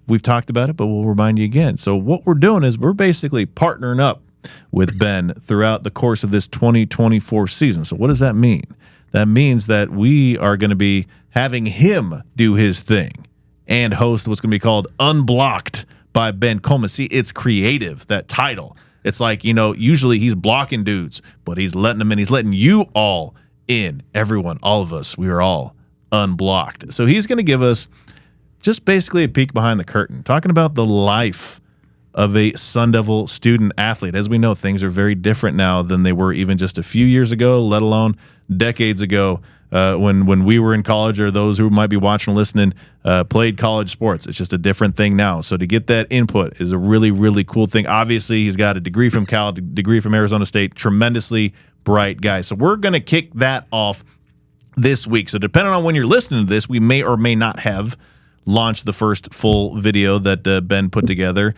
We've talked about it, but we'll remind you again. So what we're doing is we're basically partnering up with Ben throughout the course of this 2024 season. So what does that mean? That means that we are going to be having him do his thing and host what's going to be called Unblocked by Ben Coleman. See, it's creative, that title. It's like, usually he's blocking dudes, but he's letting them in. He's letting you all in. Everyone, all of us, we are all unblocked. So he's going to give us just basically a peek behind the curtain, talking about the life of a Sun Devil student athlete. As we know, things are very different now than they were even just a few years ago, let alone decades ago. When we were in college, or those who might be watching and listening played college sports. It's just a different thing now. So to get that input is a really, really cool thing. Obviously, he's got a degree from Cal, a degree from Arizona State, tremendously bright guy. So we're going to kick that off this week. So depending on when you're listening to this, we may or may not have launched the first full video that Ben put together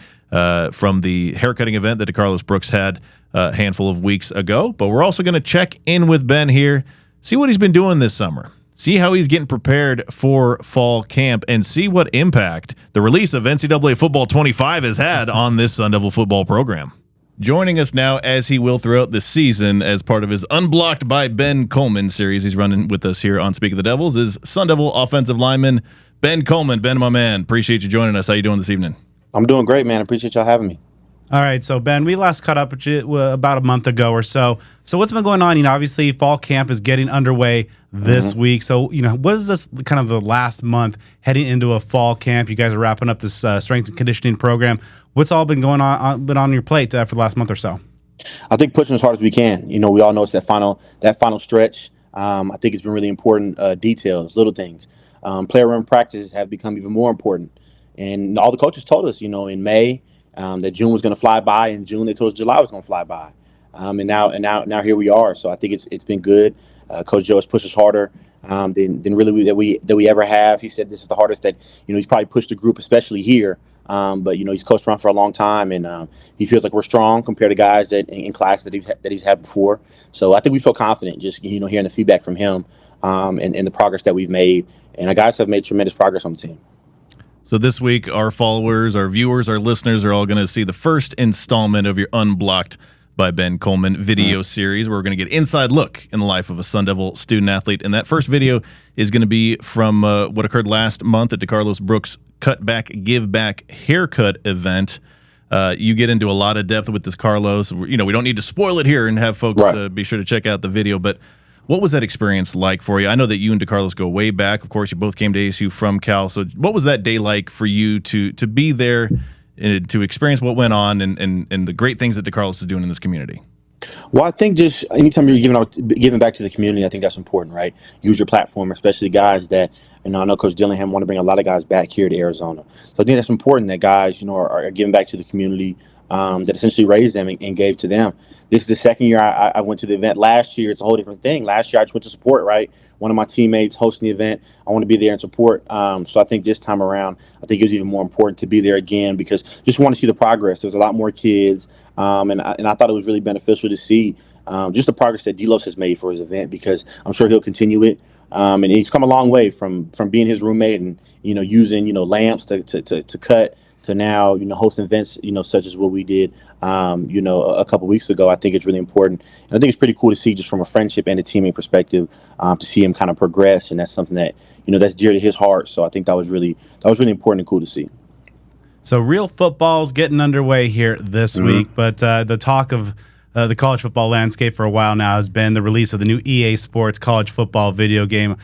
from the haircutting event that DeCarlos Brooks had a handful of weeks ago. But we're also going to check in with Ben here, see what he's been doing this summer, see how he's getting prepared for fall camp, and see what impact the release of NCAA Football 25 has had on this Sun Devil football program. Joining us now, as he will throughout the season as part of his Unblocked by Ben Coleman series he's running with us here on Speak of the Devils, is Sun Devil offensive lineman Ben Coleman. Ben, my man, appreciate you joining us. How you doing this evening? I'm doing great, man. Appreciate y'all having me. All right, so Ben, we last caught up with you about a month ago or so. So what's been going on? Obviously fall camp is getting underway this week. So, what is this kind of the last month heading into a fall camp? You guys are wrapping up this strength and conditioning program. What's all been going on your plate for the last month or so? I think pushing as hard as we can. We all know it's that final stretch. I think it's been really important details, little things. Player run practices have become even more important. And all the coaches told us, in May, that June was going to fly by. In June, they told us July was going to fly by, and now here we are. So I think it's been good. Coach Joe has pushed us harder than really that we ever have. He said this is the hardest that he's probably pushed the group, especially here. But he's coached around for a long time, and he feels like we're strong compared to guys that in class that he's had before. So I think we feel confident just hearing the feedback from him and the progress that we've made. And our guys have made tremendous progress on the team. So this week, our followers, our viewers, our listeners are all going to see the first installment of your Unblocked by Ben Coleman video series, where we're going to get inside look in the life of a Sun Devil student athlete. And that first video is going to be from what occurred last month at DeCarlos Brooks' Cut Back, Give Back haircut event. You get into a lot of depth with this, Carlos. We don't need to spoil it here and have folks be sure to check out the video. But what was that experience like for you? I know that you and DeCarlos go way back. Of course, you both came to ASU from Cal. So what was that day like for you to be there, to experience what went on and the great things that DeCarlos is doing in this community? Well, I think just anytime you're giving back to the community, I think that's important, right? Use your platform, especially guys that, I know Coach Dillingham want to bring a lot of guys back here to Arizona. So I think that's important that guys, are giving back to the community, that essentially raised them and gave to them. This is the second year I went to the event. Last year, it's a whole different thing. Last year, I just went to support, right? One of my teammates hosting the event. I want to be there and support. So I think this time around, I think it was even more important to be there again because just want to see the progress. There's a lot more kids. And I thought it was really beneficial to see just the progress that Delos has made for his event because I'm sure he'll continue it. And he's come a long way from being his roommate and, using, lamps to cut to now, hosting events, such as what we did, a couple weeks ago. I think it's really important. And I think it's pretty cool to see just from a friendship and a teammate perspective to see him kind of progress. And that's something that, that's dear to his heart. So I think that was really important and cool to see. So real football's getting underway here this week, but the talk of the college football landscape for a while now has been the release of the new EA Sports college football video game.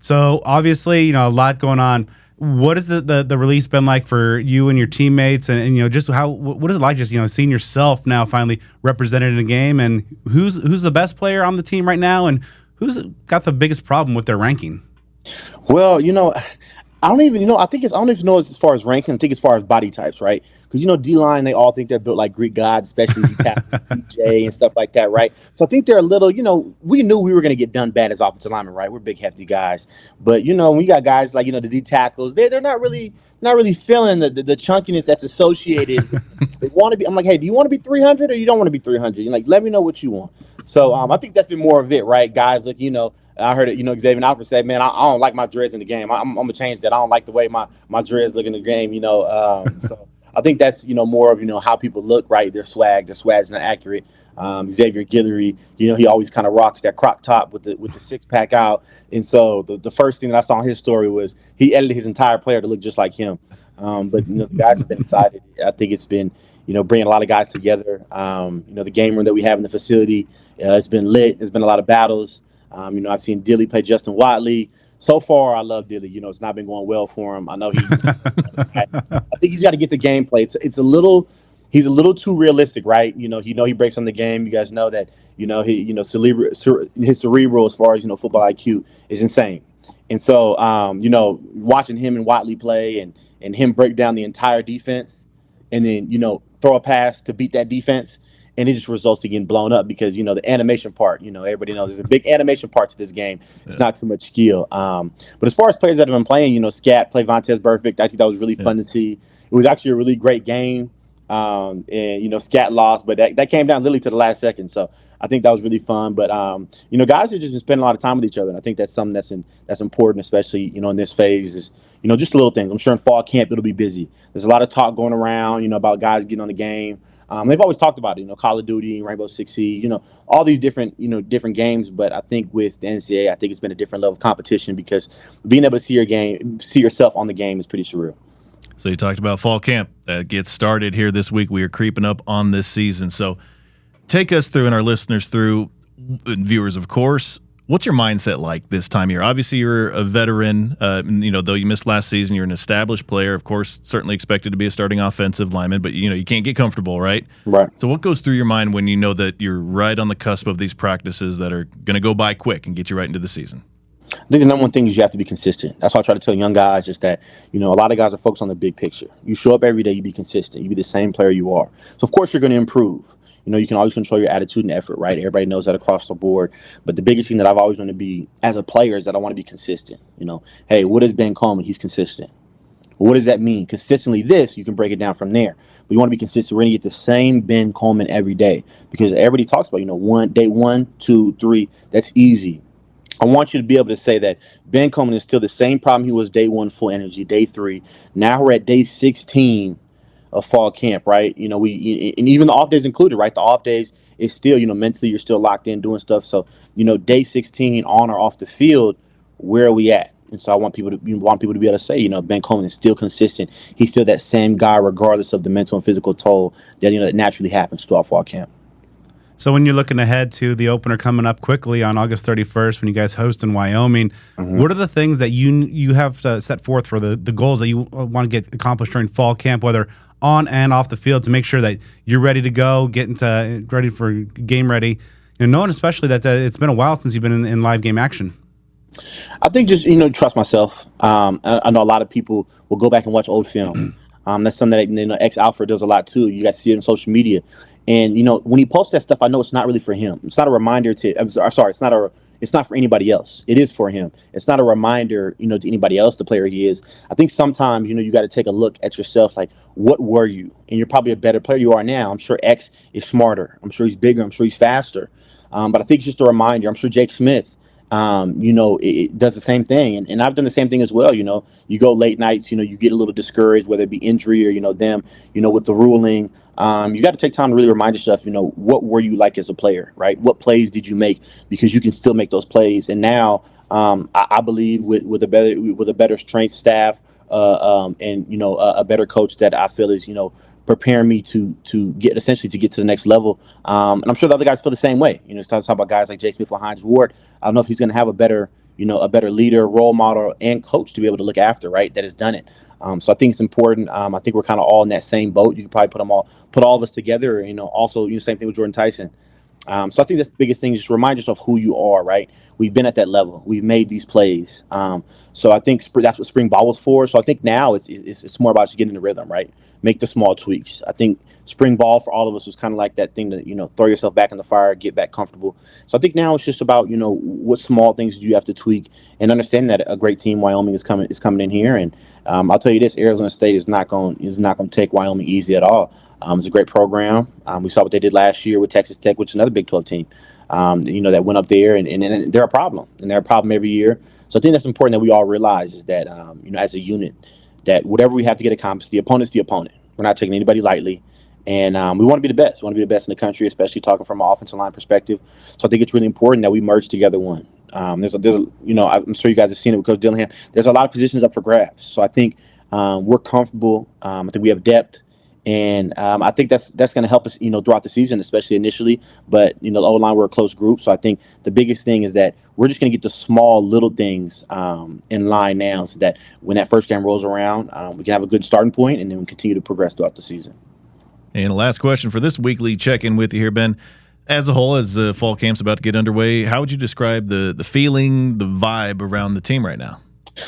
So obviously, a lot going on. What has the release been like for you and your teammates, and just what is it like just seeing yourself now finally represented in a game, and who's the best player on the team right now, and who's got the biggest problem with their ranking? Well, I don't even know as far as ranking. I think as far as body types, right? Because D-line, they all think they're built like Greek gods, especially TJ and stuff like that, right? So I think they're a little, we knew we were going to get done bad as offensive linemen, right? We're big, hefty guys, but when you got guys like the D tackles, they're not really feeling the chunkiness that's associated. They want to be. I'm like, hey, do you want to be 300 or you don't want to be 300? You're like, let me know what you want. So I think that's been more of it, right? Guys, like I heard it, Xavier Alfred said, man, I don't like my dreads in the game. I'm going to change that. I don't like the way my dreads look in the game, So I think that's, more of, how people look, right? Their swag's not accurate. Xavier Guillory, he always kind of rocks that crop top with the six pack out. And so the first thing that I saw in his story was he edited his entire player to look just like him. But, the guys have been excited. I think it's been, bringing a lot of guys together. The game room that we have in the facility, it's been lit. There's been a lot of battles. I've seen Dilly play Justin Watley. So far, I love Dilly. It's not been going well for him. I know I think he's got to get the gameplay. He's a little too realistic, right? He breaks on the game. You guys know that. His cerebral as far as football IQ is insane. And so, watching him and Watley play and him break down the entire defense, and then throw a pass to beat that defense. And it just results in getting blown up because, the animation part, everybody knows there's a big animation part to this game. It's not too much skill. But as far as players that have been playing, Scat played Vontez Burfict. I think that was really fun to see. It was actually a really great game. And, Scat lost, but that came down literally to the last second. So I think that was really fun. But, guys have just been spending a lot of time with each other. And I think that's something that's important, especially, in this phase is, just the little things. I'm sure in fall camp, it'll be busy. There's a lot of talk going around, about guys getting on the game. They've always talked about it, Call of Duty, Rainbow Six Siege, all these different games. But I think with the NCAA, I think it's been a different level of competition because being able to see yourself on the game is pretty surreal. So you talked about fall camp that gets started here this week. We are creeping up on this season. So take us through and our listeners through, and viewers, of course. What's your mindset like this time of year? Obviously, you're a veteran. Though you missed last season, you're an established player. Of course, certainly expected to be a starting offensive lineman, but you can't get comfortable, right? Right. So what goes through your mind when you know that you're right on the cusp of these practices that are going to go by quick and get you right into the season? I think the number one thing is you have to be consistent. That's why I try to tell young guys just that, a lot of guys are focused on the big picture. You show up every day, you be consistent. You be the same player you are. So, of course, you're going to improve. You can always control your attitude and effort, right? Everybody knows that across the board. But the biggest thing that I've always wanted to be as a player is that I want to be consistent. Hey, what is Ben Coleman? He's consistent. What does that mean? Consistently this, you can break it down from there. But you want to be consistent. We're going to get the same Ben Coleman every day because everybody talks about, day 1, 2, 3. That's easy. I want you to be able to say that Ben Coleman is still the same problem he was day 1, full energy, day 3. Now we're at day 16 of fall camp, right? And even the off days included, right? The off days is still, mentally you're still locked in doing stuff. So, day 16 on or off the field, where are we at? And so I want people to be able to say, Ben Coleman is still consistent. He's still that same guy, regardless of the mental and physical toll that, that naturally happens throughout fall camp. So when you're looking ahead to the opener coming up quickly on August 31st, when you guys host in Wyoming, what are the things that you have to set forth for the goals that you want to get accomplished during fall camp, whether on and off the field to make sure that you're ready to go, ready for game ready? Knowing especially that it's been a while since you've been in live game action. I think just trust myself. I know a lot of people will go back and watch old film. That's something that ex-Alfred does a lot too. You guys see it on social media, and when he posts that stuff, I know it's not really for him. It's not a reminder to. It's not for anybody else. It is for him. It's not a reminder, to anybody else, the player he is. I think sometimes, you got to take a look at yourself, like, what were you? And you're probably a better player you are now. I'm sure X is smarter. I'm sure he's bigger. I'm sure he's faster. But I think it's just a reminder. I'm sure Jake Smith, it does the same thing. And I've done the same thing as well. You go late nights, you get a little discouraged, whether it be injury or, them, with the ruling. You got to take time to really remind yourself, what were you like as a player, right? What plays did you make? Because you can still make those plays. And now I believe with a better strength staff and, a better coach that I feel is, preparing me to get to the next level. And I'm sure the other guys feel the same way. Talk about guys like Jay Smith or Hines Ward. I don't know if he's going to have a better leader, role model, and coach to be able to look after, right, that has done it. So I think it's important. I think we're kind of all in that same boat. You can probably put all of us together. Also, same thing with Jordan Tyson. So I think that's the biggest thing. Just remind yourself who you are, right? We've been at that level. We've made these plays. So I think that's what spring ball was for. So I think now it's more about just getting in the rhythm, right? Make the small tweaks. I think spring ball for all of us was kind of like that thing to, throw yourself back in the fire, get back comfortable. So I think now it's just about, what small things do you have to tweak and understand that a great team, Wyoming, is coming in here. And I'll tell you this, Arizona State is not going to take Wyoming easy at all. It's a great program. We saw what they did last year with Texas Tech, which is another Big 12 team, that went up there, and they're a problem, and they're a problem every year. So I think that's important that we all realize is that, as a unit, that whatever we have to get accomplished, the opponent's the opponent. We're not taking anybody lightly, and we want to be the best. We want to be the best in the country, especially talking from an offensive line perspective. So I think it's really important that we merge together one. I'm sure you guys have seen it with Coach Dillingham. There's a lot of positions up for grabs. So I think we're comfortable. I think we have depth. And I think that's going to help us, throughout the season, especially initially. But, the O-line, we're a close group. So I think the biggest thing is that we're just going to get the small little things in line now so that when that first game rolls around, we can have a good starting point and then we continue to progress throughout the season. And the last question for this weekly check-in with you here, Ben. As a whole, as fall camp's about to get underway, how would you describe the feeling, the vibe around the team right now?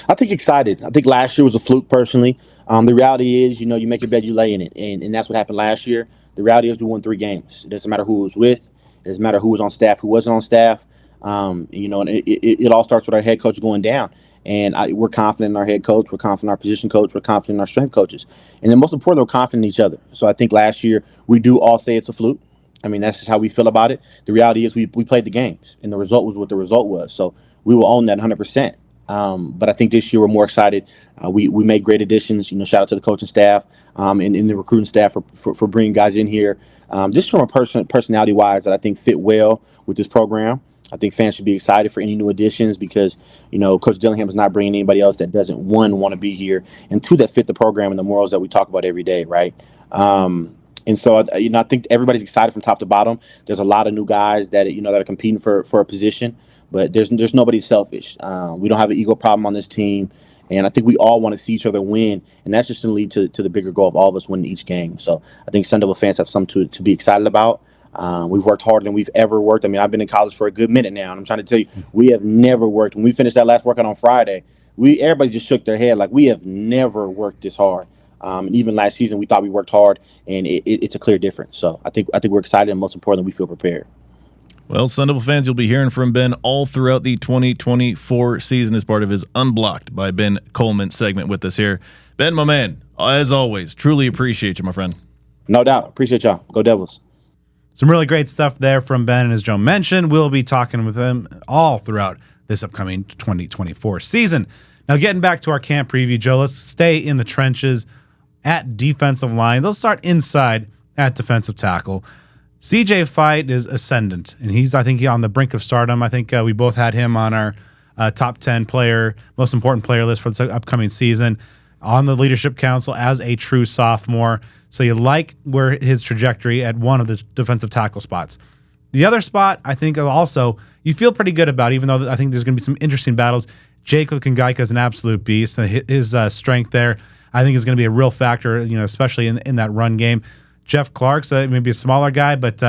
I think excited. I think last year was a fluke personally. The reality is, you make your bed, you lay in it. And that's what happened last year. The reality is we won 3 games. It doesn't matter who was with. It doesn't matter who was on staff, who wasn't on staff. And it all starts with our head coach going down. And we're confident in our head coach. We're confident in our position coach. We're confident in our strength coaches. And then most importantly, we're confident in each other. So I think last year we do all say it's a fluke. I mean, that's just how we feel about it. The reality is we played the games, and the result was what the result was. So we will own that 100%. But I think this year we're more excited. We made great additions. Shout out to the coaching staff and the recruiting staff for bringing guys in here. Just from a personality wise that I think fit well with this program. I think fans should be excited for any new additions because Coach Dillingham is not bringing anybody else that doesn't want to be here, and 2 that fit the program and the morals that we talk about every day, right? And so, I think everybody's excited from top to bottom. There's a lot of new guys that that are competing for a position. But there's nobody selfish. We don't have an ego problem on this team. And I think we all want to see each other win. And that's just going to lead to the bigger goal of all of us winning each game. So I think Sun Devil fans have something to be excited about. We've worked harder than we've ever worked. I mean, I've been in college for a good minute now. And I'm trying to tell you, we have never worked. When we finished that last workout on Friday, everybody just shook their head like we have never worked this hard. And even last season, we thought we worked hard. And it's a clear difference. So I think we're excited. And most importantly, we feel prepared. Well, Sun Devil fans, you'll be hearing from Ben all throughout the 2024 season as part of his Unblocked by Ben Coleman segment with us here. Ben, my man, as always, truly appreciate you, my friend. No doubt. Appreciate y'all. Go Devils. Some really great stuff there from Ben, and as Joe mentioned, we'll be talking with him all throughout this upcoming 2024 season. Now, getting back to our camp preview, Joe, let's stay in the trenches at defensive line. Let's start inside at defensive tackle. CJ Fight is ascendant, and he's, I think, on the brink of stardom. I think we both had him on our top 10 most important player list for this upcoming season on the Leadership Council as a true sophomore. So you like where his trajectory at one of the defensive tackle spots. The other spot, I think, also you feel pretty good about, even though I think there's going to be some interesting battles. Jacob Kangaika is an absolute beast. His strength there. I think is going to be a real factor, especially in that run game. Jeff Clark's maybe a smaller guy, but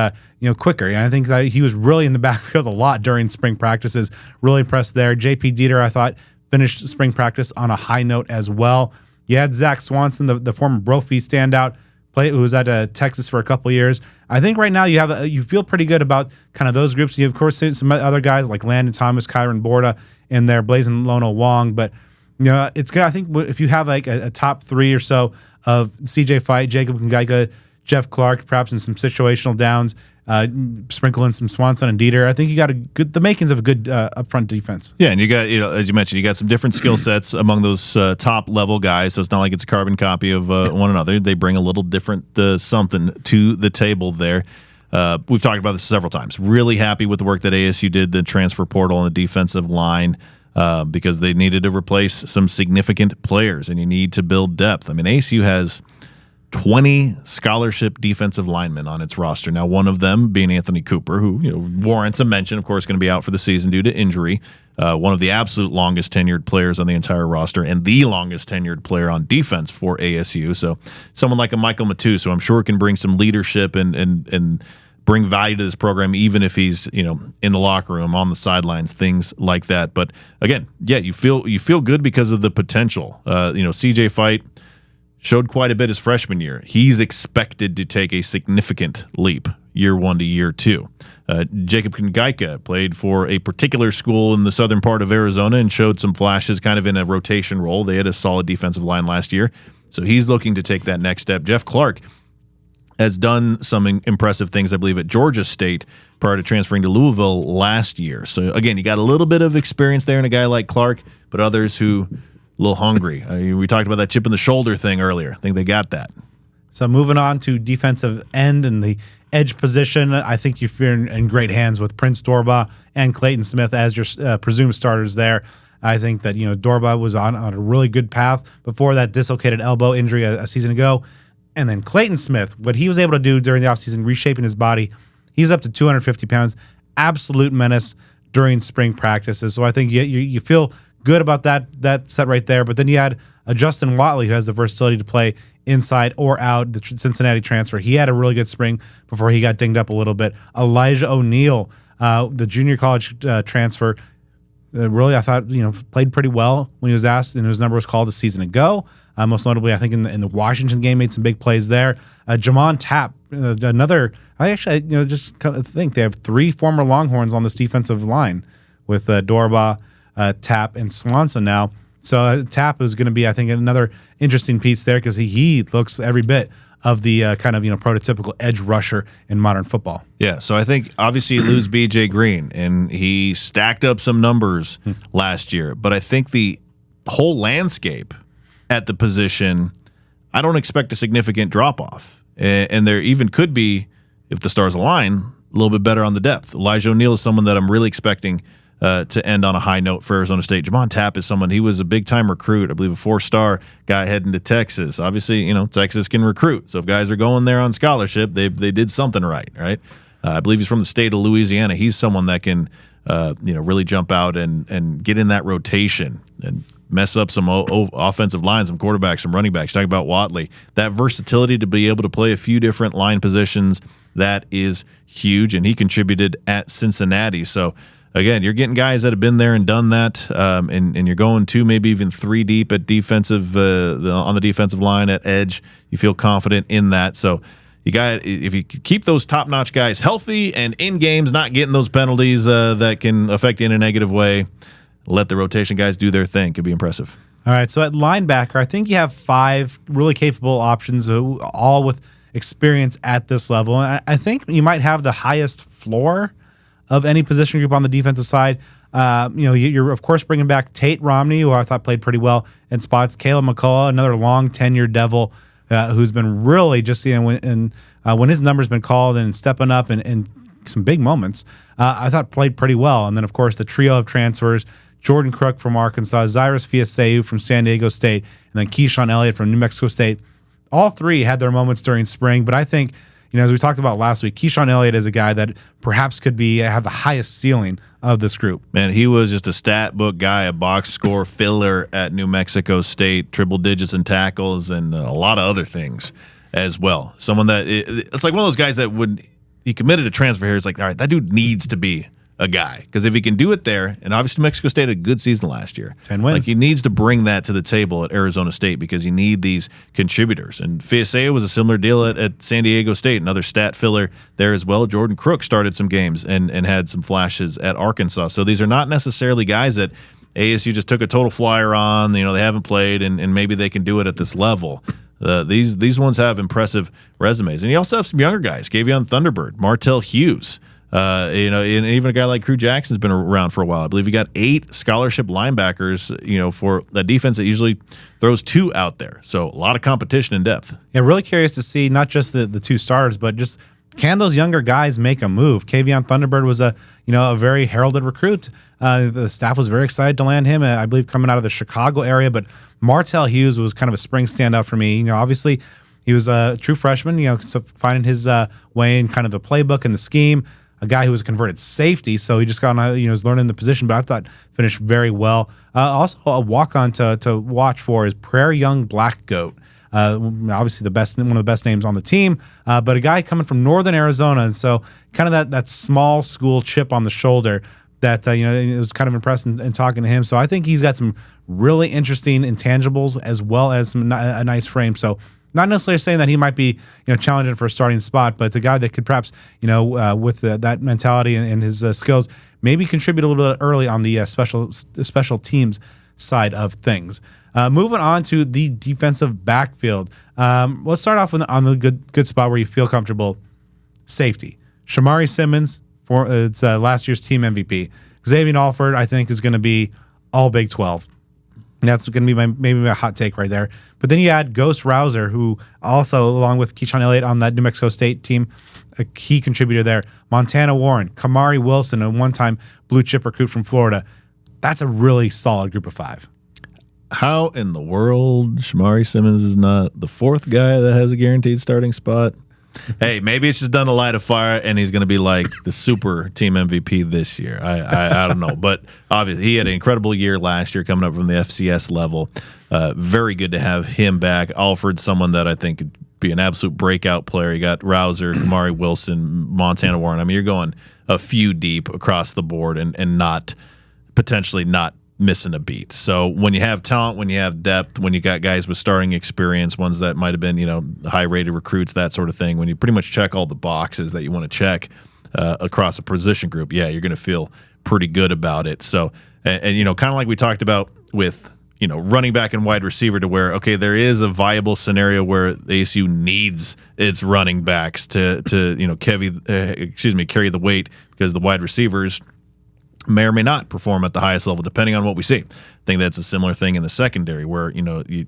quicker. And I think that he was really in the backfield a lot during spring practices. Really impressed there. JP Dieter, I thought, finished spring practice on a high note as well. You had Zach Swanson, the former Brophy standout, who was at Texas for a couple years. I think right now you feel pretty good about kind of those groups. You have, of course, some other guys like Landon Thomas, Kyron Borda in there, Blazing Lono Wong. But it's good. I think if you have like a top three or so of CJ Fight, Jacob Ngika, Jeff Clark, perhaps in some situational downs, sprinkle in some Swanson and Dieter, I think you got the makings of a good upfront defense. Yeah, and you got, as you mentioned, you got some different skill sets among those top level guys. So it's not like it's a carbon copy of one another. They bring a little different something to the table there. We've talked about this several times. Really happy with the work that ASU did, the transfer portal and the defensive line, because they needed to replace some significant players, and you need to build depth. I mean, ASU has 20 scholarship defensive linemen on its roster. Now, one of them being Anthony Cooper, who warrants a mention, of course, going to be out for the season due to injury. One of the absolute longest tenured players on the entire roster and the longest tenured player on defense for ASU. So someone like a Michael Matus, who I'm sure can bring some leadership and bring value to this program, even if he's in the locker room, on the sidelines, things like that. But again, yeah, you feel good because of the potential. CJ Fight showed quite a bit his freshman year. He's expected to take a significant leap year one to year two. Jacob Ngika played for a particular school in the southern part of Arizona and showed some flashes kind of in a rotation role. They had a solid defensive line last year, so he's looking to take that next step. Jeff Clark has done some impressive things, I believe, at Georgia State prior to transferring to Louisville last year. So, again, you got a little bit of experience there in a guy like Clark, but others who a little hungry. We talked about that chip in the shoulder thing earlier. I think they got that. So moving on to defensive end and the edge position, I think you're in great hands with Prince Dorba and Clayton Smith as your presumed starters there. I think that Dorba was on a really good path before that dislocated elbow injury a season ago. And then Clayton Smith, what he was able to do during the offseason, reshaping his body, he's up to 250 pounds, absolute menace during spring practices. So I think you feel good about that set right there. But then you had a Justin Watley, who has the versatility to play inside or out, the Cincinnati transfer. He had a really good spring before he got dinged up a little bit. Elijah O'Neal, the junior college transfer, really I thought played pretdy well when he was asked, and his number was called a season ago. Most notably, I think in the Washington game, made some big plays there. Jamon Tapp, another. I actually just think they have three former Longhorns on this defensive line with Dorba, Tapp, and Swanson now. So Tapp is going to be, I think, another interesting piece there because he looks every bit of the kind of prototypical edge rusher in modern football. Yeah, so I think obviously you lose B.J. Green, and he stacked up some numbers last year. But I think the whole landscape at the position, I don't expect a significant drop-off. And there even could be, if the stars align, a little bit better on the depth. Elijah O'Neal is someone that I'm really expecting to end on a high note for Arizona State. Jamon Tapp is someone, he was a big-time recruit, I believe a 4-star guy heading to Texas. Obviously, Texas can recruit. So if guys are going there on scholarship, they did something right? I believe he's from the state of Louisiana. He's someone that can really jump out and get in that rotation and mess up some offensive lines, some quarterbacks, some running backs. Talk about Watley. That versatility to be able to play a few different line positions, that is huge, and he contributed at Cincinnati. So, again, you're getting guys that have been there and done that, and you're going 2, maybe even 3 deep at defensive on the defensive line at edge. You feel confident in that. So if you keep those top-notch guys healthy and in games, not getting those penalties that can affect you in a negative way, let the rotation guys do their thing. Could be impressive. All right, so at linebacker, I think you have 5 really capable options, all with experience at this level. And I think you might have the highest floor of any position group on the defensive side. You're of course bringing back Tate Romney, who I thought played pretty well in spots. Caleb McCullough, another long tenured Devil, who's been really just when his number's been called and stepping up in some big moments. I thought played pretty well. And then of course the trio of transfers: Jordan Crook from Arkansas, Zyrus Fiaseu from San Diego State, and then Keyshawn Elliott from New Mexico State. All 3 had their moments during spring, but I think as we talked about last week, Keyshawn Elliott is a guy that perhaps could have the highest ceiling of this group. Man, he was just a stat book guy, a box score filler at New Mexico State, triple digits in tackles, and a lot of other things as well. Someone that it's like one of those guys that he committed to transfer here. It's like, all right, that dude needs to be a guy, because if he can do it there, and obviously New Mexico State had a good season last year, 10 wins. like he needs to bring that to the table at Arizona State, because you need these contributors. And Fiasea was a similar deal at San Diego State, another stat filler there as well. Jordan Crook started some games and had some flashes at Arkansas. So these are not necessarily guys that ASU just took a total flyer on. They haven't played, and maybe they can do it at this level. These ones have impressive resumes. And you also have some younger guys, Gavion Thunderbird, Martell Hughes. And even a guy like Crew Jackson's been around for a while. I believe he got 8 scholarship linebackers, for the defense that usually throws 2 out there. So a lot of competition in depth. Yeah, really curious to see not just the 2 starters, but just can those younger guys make a move? Kavion Thunderbird was a very heralded recruit. The staff was very excited to land him, I believe, coming out of the Chicago area. But Martell Hughes was kind of a spring standout for me. Obviously he was a true freshman, so finding his way in kind of the playbook and the scheme. A guy who was a converted safety, so he just got on, was learning the position, but I thought finished very well. Also, a walk-on to watch for is Prairie Young Black Goat. Obviously, one of the best names on the team, but a guy coming from Northern Arizona, and so kind of that small school chip on the shoulder that it was kind of impressive in talking to him. So I think he's got some really interesting intangibles as well as a nice frame. So. Not necessarily saying that he might be, challenging for a starting spot, but it's a guy that could perhaps, with that mentality and his skills, maybe contribute a little bit early on the special teams side of things. Moving on to the defensive backfield. Let's start off on the good spot where you feel comfortable. Safety. Shamari Simmons, it's last year's team MVP. Xavier Alford, I think, is going to be all Big 12. And that's going to be maybe my hot take right there. But then you add Ghost Rouser, who also, along with Keyshawn Elliott on that New Mexico State team, a key contributor there. Montana Warren, Kamari Wilson, a one-time blue chip recruit from Florida. That's a really solid group of 5. How in the world Shamari Simmons is not the 4th guy that has a guaranteed starting spot? Hey, maybe it's just done to light a fire, and he's going to be like the super team MVP this year. I don't know, but obviously he had an incredible year last year coming up from the FCS level. Very good to have him back. Alfred's someone that I think could be an absolute breakout player. You got Rouser, Kamari Wilson, Montana Warren. I mean, you're going a few deep across the board, and not potentially not missing a beat. So when you have talent, when you have depth, when you got guys with starting experience, ones that might have been, high-rated recruits, that sort of thing, when you pretty much check all the boxes that you want to check across a position group, you're going to feel pretty good about it. So, and kind of like we talked about with, running back and wide receiver, to where, okay, there is a viable scenario where the ASU needs its running backs to carry the weight, because the wide receivers may or may not perform at the highest level, depending on what we see. I think that's a similar thing in the secondary, where you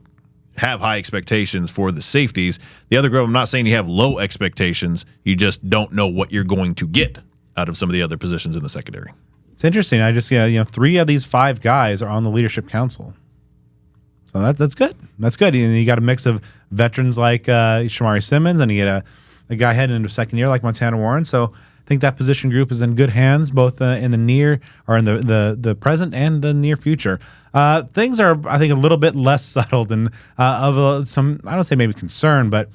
have high expectations for the safeties. The other group, I'm not saying you have low expectations, you just don't know what you're going to get out of some of the other positions in the secondary. It's interesting. I just 3 of these 5 guys are on the leadership council, so that's good. That's good. You got a mix of veterans like Shamari Simmons, and you get a guy heading into second year like Montana Warren. So I think that position group is in good hands, both in the near or in the present and the near future. Things are, I think, a little bit less settled and some, I don't say maybe concern, but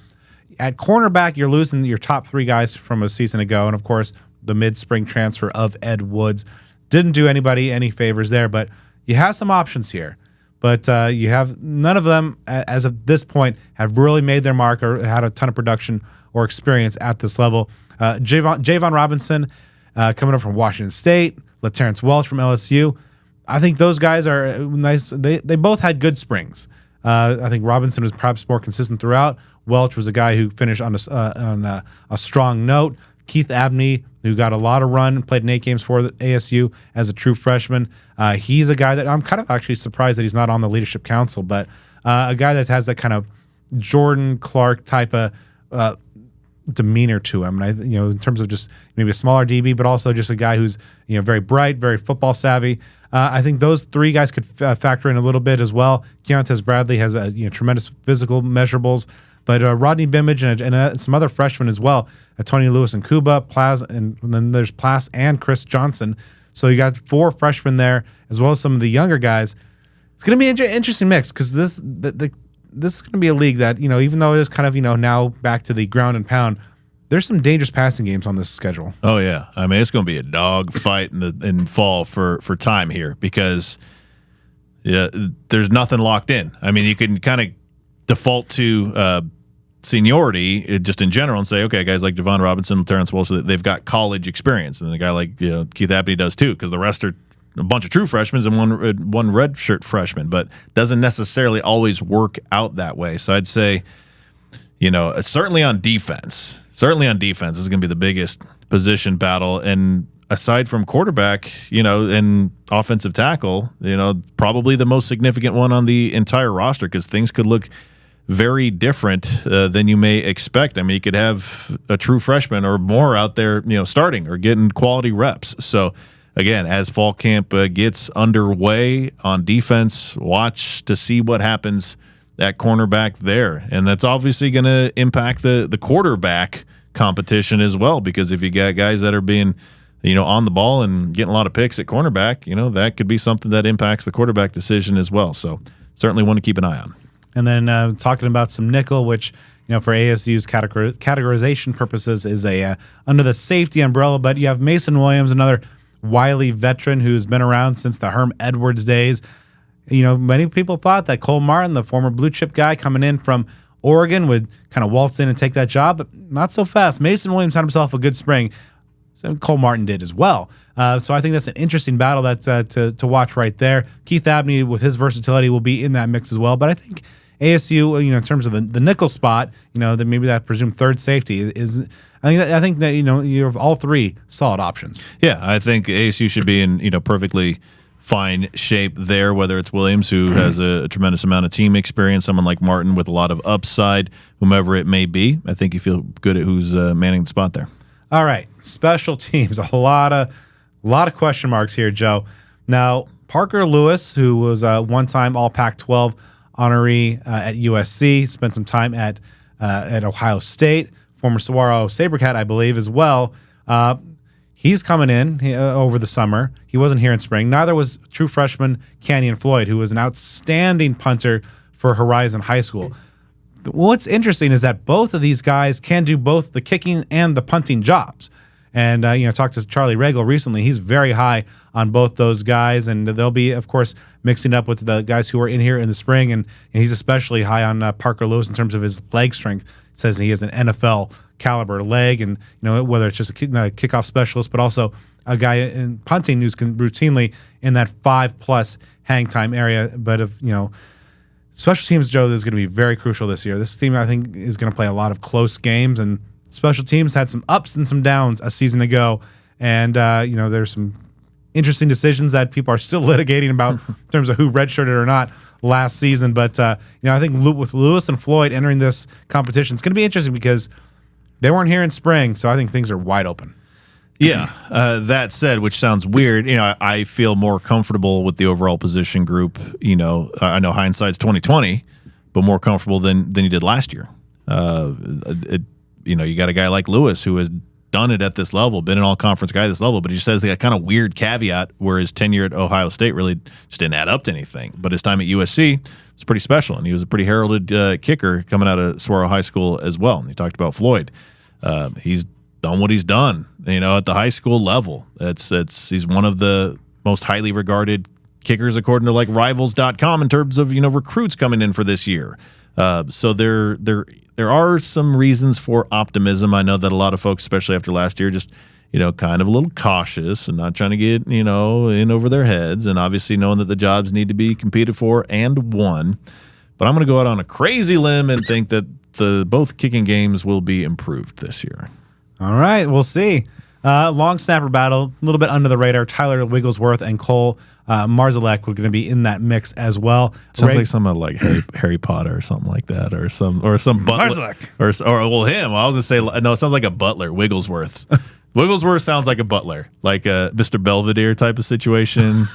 at cornerback, you're losing your top 3 guys from a season ago. And of course, the mid-spring transfer of Ed Woods didn't do anybody any favors there, but you have some options here. But you have none of them, as of this point, have really made their mark or had a ton of production or experience at this level. Javon Robinson coming up from Washington State, LaTerrence Welch from LSU. I think those guys are nice. They both had good springs. I think Robinson was perhaps more consistent throughout. Welch was a guy who finished on a strong note. Keith Abney, who got a lot of run, played in 8 games for the ASU as a true freshman. He's a guy that I'm kind of actually surprised that he's not on the leadership council, but a guy that has that kind of Jordan Clark type of demeanor to him. And in terms of just maybe a smaller DB, but also just a guy who's very bright, very football savvy. I think those 3 guys could factor in a little bit as well. Keontae Bradley has tremendous physical measurables. But Rodney Bimage and some other freshmen as well, Tony Lewis and Kuba, Plaz, and then there's Plas and Chris Johnson. So you got 4 freshmen there, as well as some of the younger guys. It's going to be an interesting mix because this is going to be a league that, even though it is kind of, now back to the ground and pound, there's some dangerous passing games on this schedule. Oh, yeah. I mean, it's going to be a dog fight in fall for time here because there's nothing locked in. I mean, you can kind of default to seniority just in general and say, okay, guys like Javon Robinson, Terrence Walsh, they've got college experience. And a guy like Keith Abney does too, because the rest are a bunch of true freshmen and one redshirt freshman, but doesn't necessarily always work out that way. So I'd say, certainly on defense, this is going to be the biggest position battle. And aside from quarterback, and offensive tackle, probably the most significant one on the entire roster because things could look very different than you may expect. I mean, you could have a true freshman or more out there, starting or getting quality reps. So again, as fall camp gets underway on defense, watch to see what happens at cornerback there. And that's obviously going to impact the quarterback competition as well, because if you got guys that are being, on the ball and getting a lot of picks at cornerback, that could be something that impacts the quarterback decision as well. So certainly want to keep an eye on. And then talking about some nickel, which, for ASU's categorization purposes is under the safety umbrella, but you have Mason Williams, another wily veteran who's been around since the Herm Edwards days. Many people thought that Cole Martin, the former blue chip guy coming in from Oregon, would kind of waltz in and take that job, but not so fast. Mason Williams had himself a good spring. So Cole Martin did as well. So I think that's an interesting battle that's to watch right there. Keith Abney, with his versatility, will be in that mix as well. But I think ASU, in terms of the nickel spot, that maybe that presumed third safety is. I think that you have all 3 solid options. Yeah, I think ASU should be in perfectly fine shape there. Whether it's Williams, who has a tremendous amount of team experience, someone like Martin with a lot of upside, whomever it may be. I think you feel good at who's manning the spot there. All right, special teams. A lot of question marks here, Joe. Now, Parker Lewis, who was a one-time All Pac-12 honoree at USC, spent some time at Ohio State, former Saguaro Sabercat, I believe, as well. He's coming in over the summer. He wasn't here in spring. Neither was true freshman Canyon Floyd, who was an outstanding punter for Horizon High School. What's interesting is that both of these guys can do both the kicking and the punting jobs. And, talked to Charlie Regal recently. He's very high on both those guys. And they'll be, of course, mixing up with the guys who are in here in the spring. And he's especially high on Parker Lewis in terms of his leg strength. Says he has an NFL caliber leg. And, whether it's just a kickoff specialist, but also a guy in punting who's routinely in that 5+ hang time area. But, special teams, Joe, is going to be very crucial this year. This team, I think, is going to play a lot of close games. And special teams had some ups and some downs a season ago, and there's some interesting decisions that people are still litigating about in terms of who redshirted or not last season. But I think with Lewis and Floyd entering this competition, it's going to be interesting because they weren't here in spring, so I think things are wide open. Yeah. That said, which sounds weird, I feel more comfortable with the overall position group. I know hindsight's 2020, but more comfortable than you did last year. You got a guy like Lewis who has done it at this level, been an all-conference guy at this level, but he just has that kind of weird caveat where his tenure at Ohio State really just didn't add up to anything. But his time at USC was pretty special, and he was a pretty heralded kicker coming out of Saguaro High School as well. And he talked about Floyd. He's done what he's done, at the high school level. He's one of the most highly regarded kickers according to like Rivals.com in terms of recruits coming in for this year. So there are some reasons for optimism. I know that a lot of folks, especially after last year, just kind of a little cautious and not trying to get in over their heads, and obviously knowing that the jobs need to be competed for and won. But I'm going to go out on a crazy limb and think that both kicking games will be improved this year. All right, we'll see. Long snapper battle, a little bit under the radar. Tyler Wigglesworth and Cole Marzalek were going to be in that mix as well. Sounds like something like Harry Potter or something like that, or some butler, or him. I was gonna say no. It sounds like a butler, Wigglesworth. Wigglesworth sounds like a butler, like a Mr. Belvedere type of situation.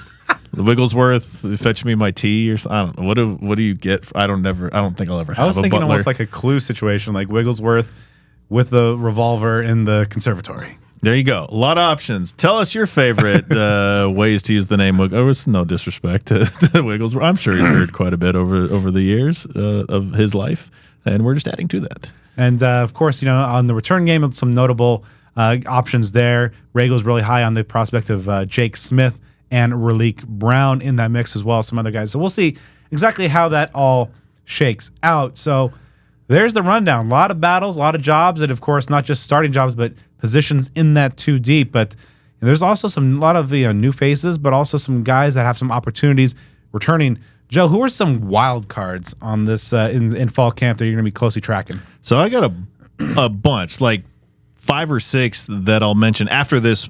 Wigglesworth, fetch me my tea or something. I don't know. What do you get? I don't think I'll ever have I was a thinking butler. almost like a Clue situation, like Wigglesworth with the revolver in the conservatory. There you go. A lot of options. Tell us your favorite ways to use the name Wigglesworth. No disrespect to Wigglesworth. I'm sure he's heard quite a bit over the years of his life, and we're just adding to that. And, of course, on the return game, some notable options there. Ragel's really high on the prospect of Jake Smith and Raleek Brown in that mix as well as some other guys. So we'll see exactly how that all shakes out. So there's the rundown. A lot of battles, a lot of jobs, and, of course, not just starting jobs, but positions in that 2 deep. But there's also a lot of new faces, but also some guys that have some opportunities returning. Joe, who are some wild cards on this in fall camp that you're going to be closely tracking? So I got a bunch, like 5 or 6 that I'll mention after this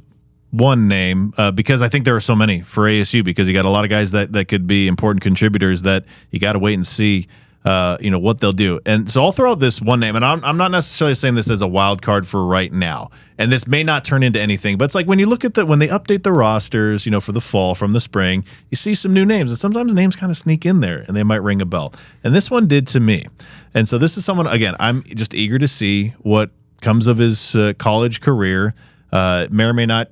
one name because I think there are so many for ASU because you got a lot of guys that could be important contributors that you got to wait and see what they'll do. And so I'll throw out this one name, and I'm not necessarily saying this as a wild card for right now. And this may not turn into anything, but it's like when you look at when they update the rosters, for the fall, from the spring, you see some new names, and sometimes names kind of sneak in there, and they might ring a bell. And this one did to me. And so this is someone, again, I'm just eager to see what comes of his college career. May or may not,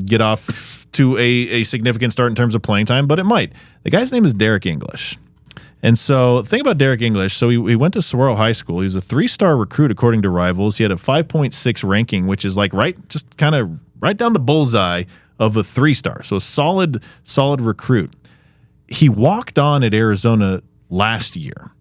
get off to a significant start in terms of playing time, but it might. The guy's name is Derek English. And so the thing about Derek English, so he went to Saguaro High School. He was a 3-star recruit according to Rivals. He had a 5.6 ranking, which is like right down the bullseye of a 3-star. So a solid recruit. He walked on at Arizona last year.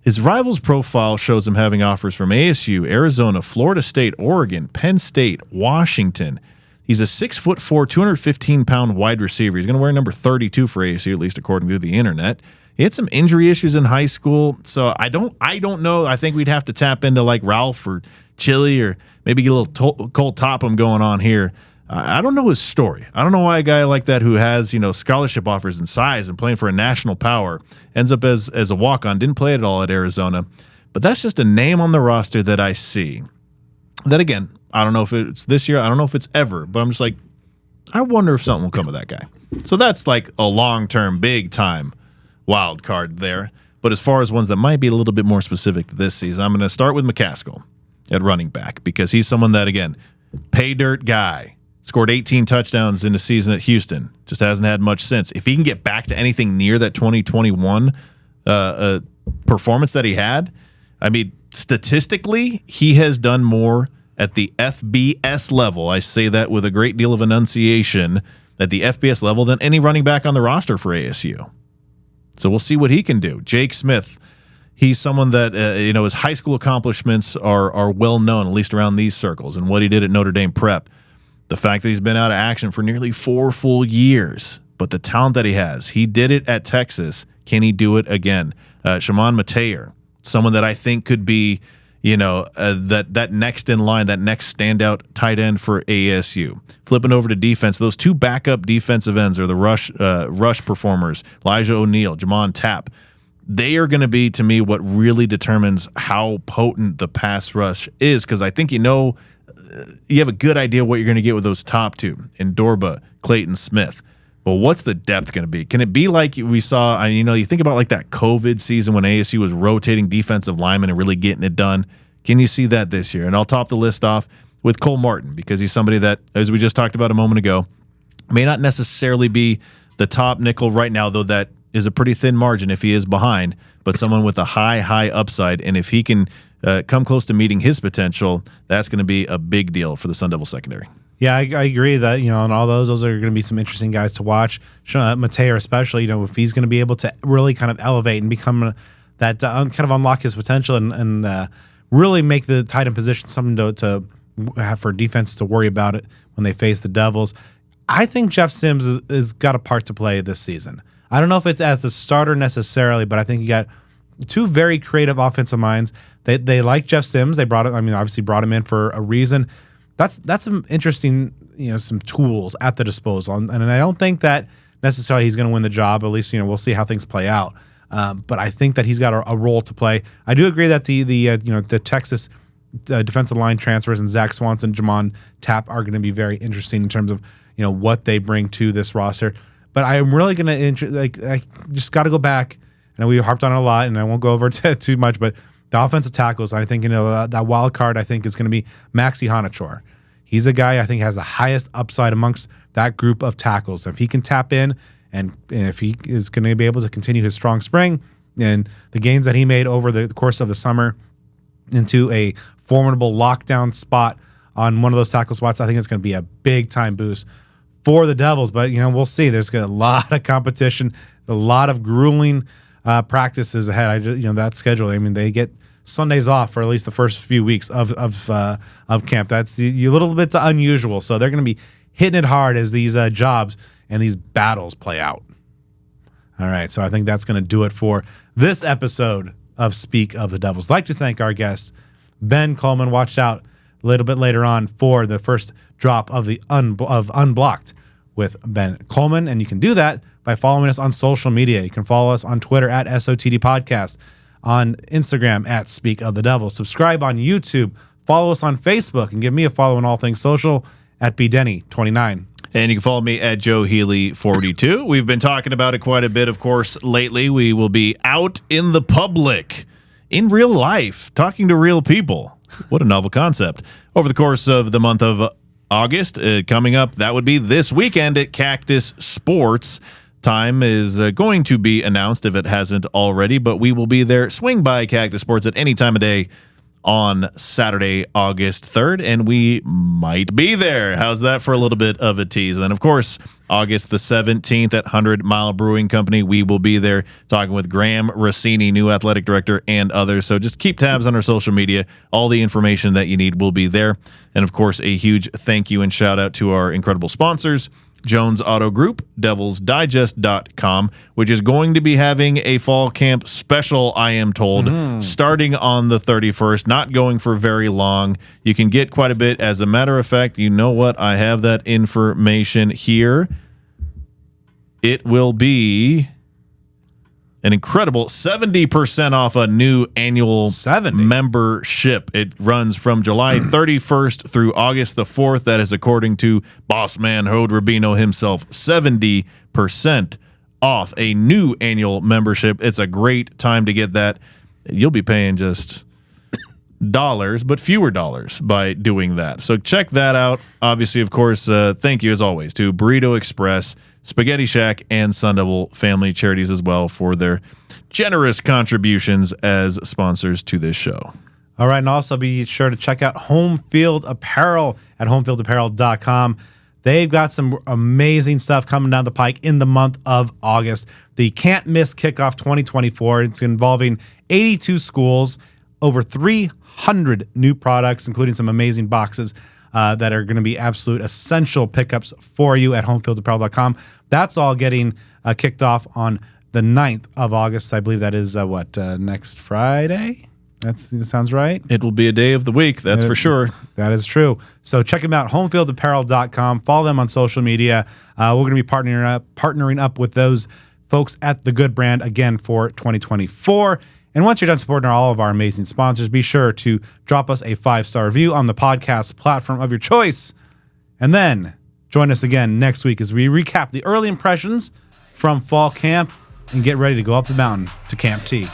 His Rivals profile shows him having offers from ASU, Arizona, Florida State, Oregon, Penn State, Washington. He's a 6'4", 215-pound wide receiver. He's going to wear number 32 for ASU, at least according to the internet. He had some injury issues in high school, so I don't know. I think we'd have to tap into like Ralph or Chili or maybe get a little Cole Topham going on here. I don't know his story. I don't know why a guy like that who has scholarship offers and size and playing for a national power ends up as a walk-on. Didn't play at all at Arizona, but that's just a name on the roster that I see. That again, I don't know if it's this year. I don't know if it's ever, but I'm just like, I wonder if something will come of that guy. So that's like a long-term, big-time wild card there. But as far as ones that might be a little bit more specific to this season, I'm going to start with McCaskill at running back because he's someone that, again, pay dirt guy, scored 18 touchdowns in the season at Houston, just hasn't had much since. If he can get back to anything near that 2021 performance that he had, I mean, statistically, he has done more at the FBS level. I say that with a great deal of enunciation, at the FBS level than any running back on the roster for ASU. So we'll see what he can do. Jake Smith, he's someone that, his high school accomplishments are well known, at least around these circles, and what he did at Notre Dame Prep. The fact that he's been out of action for nearly 4 full years, but the talent that he has. He did it at Texas. Can he do it again? Shimon Mateer, someone that I think could be, that next in line, that next standout tight end for ASU. Flipping over to defense, those 2 backup defensive ends are the rush performers, Elijah O'Neal, Jamon Tapp. They are going to be, to me, what really determines how potent the pass rush is, because I think you have a good idea what you're going to get with those top 2, Ndorba, Clayton Smith. Well, what's the depth going to be? Can it be like we saw, you think about like that COVID season when ASU was rotating defensive linemen and really getting it done? Can you see that this year? And I'll top the list off with Cole Martin because he's somebody that, as we just talked about a moment ago, may not necessarily be the top nickel right now, though that is a pretty thin margin if he is behind, but someone with a high upside. And if he can come close to meeting his potential, that's going to be a big deal for the Sun Devil secondary. Yeah, I agree that, on all those are going to be some interesting guys to watch. Mateer especially, if he's going to be able to really kind of elevate and become that kind of unlock his potential and really make the tight end position something to have for defense to worry about it when they face the Devils. I think Jeff Sims has got a part to play this season. I don't know if it's as the starter necessarily, but I think you got 2 very creative offensive minds. They like Jeff Sims. They obviously brought him in for a reason. That's some interesting, some tools at the disposal. And I don't think that necessarily he's going to win the job. At least, we'll see how things play out. But I think that he's got a role to play. I do agree that the Texas defensive line transfers and Zach Swanson, Jamon Tapp are going to be very interesting in terms of, what they bring to this roster. But I'm really going to I just got to go back, and we harped on it a lot, and I won't go over it too much. But the offensive tackles, I think that wild card I think is going to be Maxi Hanachor. He's a guy I think has the highest upside amongst that group of tackles. If he can tap in, and if he is going to be able to continue his strong spring and the gains that he made over the course of the summer into a formidable lockdown spot on one of those tackle spots, I think it's going to be a big time boost for the Devils. But we'll see. There's a lot of competition, a lot of grueling practices ahead. That schedule. I mean, they get Sundays off for at least the first few weeks of camp. That's a little bit unusual. So they're going to be hitting it hard as these jobs and these battles play out. All right, so I think that's going to do it for this episode of Speak of the Devils. I'd like to thank our guest, Ben Coleman. Watch out a little bit later on for the first drop of Unblocked with Ben Coleman, and you can do that by following us on social media. You can follow us on Twitter at SOTD Podcast, on Instagram at Speak of the Devils. Subscribe on YouTube, follow us on Facebook, and give me a follow on all things social at bdenny29. And you can follow me at Joe Healy 42. We've been talking about it quite a bit, of course, lately. We will be out in the public, in real life, talking to real people. What a novel concept. Over the course of the month of August, coming up, that would be this weekend at Cactus Sports. Time is going to be announced if it hasn't already, but we will be there. Swing by Cactus Sports at any time of day on Saturday, August 3rd, and we might be there. How's that for a little bit of a tease? And then, of course, August the 17th at 100 Mile Brewing Company, we will be there talking with Graham Rossini, new athletic director, and others. So just keep tabs on our social media. All the information that you need will be there. And, of course, a huge thank you and shout out to our incredible sponsors, Jones Auto Group, devilsdigest.com, which is going to be having a fall camp special, I am told, starting on the 31st, not going for very long. You can get quite a bit. As a matter of fact, you know what? I have that information here. It will be an incredible 70% off a new annual 70 membership. It runs from July 31st through August the 4th. That is according to boss man Hode Rubino himself. 70% off a new annual membership. It's a great time to get that. You'll be paying just dollars, but fewer dollars by doing that. So check that out. Obviously, of course, thank you as always to Burrito Express, Spaghetti Shack, and Sun Devil Family Charities as well for their generous contributions as sponsors to this show. All right, and also be sure to check out Home Field Apparel at homefieldapparel.com. They've got some amazing stuff coming down the pike in the month of August. The Can't Miss Kickoff 2024. It's involving 82 schools, over 300 new products, including some amazing boxes that are going to be absolute essential pickups for you at homefieldapparel.com. That's all getting kicked off on the 9th of August. I believe that is next Friday? That sounds right. It will be a day of the week, that's for sure. That is true. So check them out, homefieldapparel.com. Follow them on social media. We're going to be partnering up with those folks at The Good Brand again for 2024. And once you're done supporting all of our amazing sponsors, be sure to drop us a 5-star review on the podcast platform of your choice. And then join us again next week as we recap the early impressions from fall camp and get ready to go up the mountain to Camp T.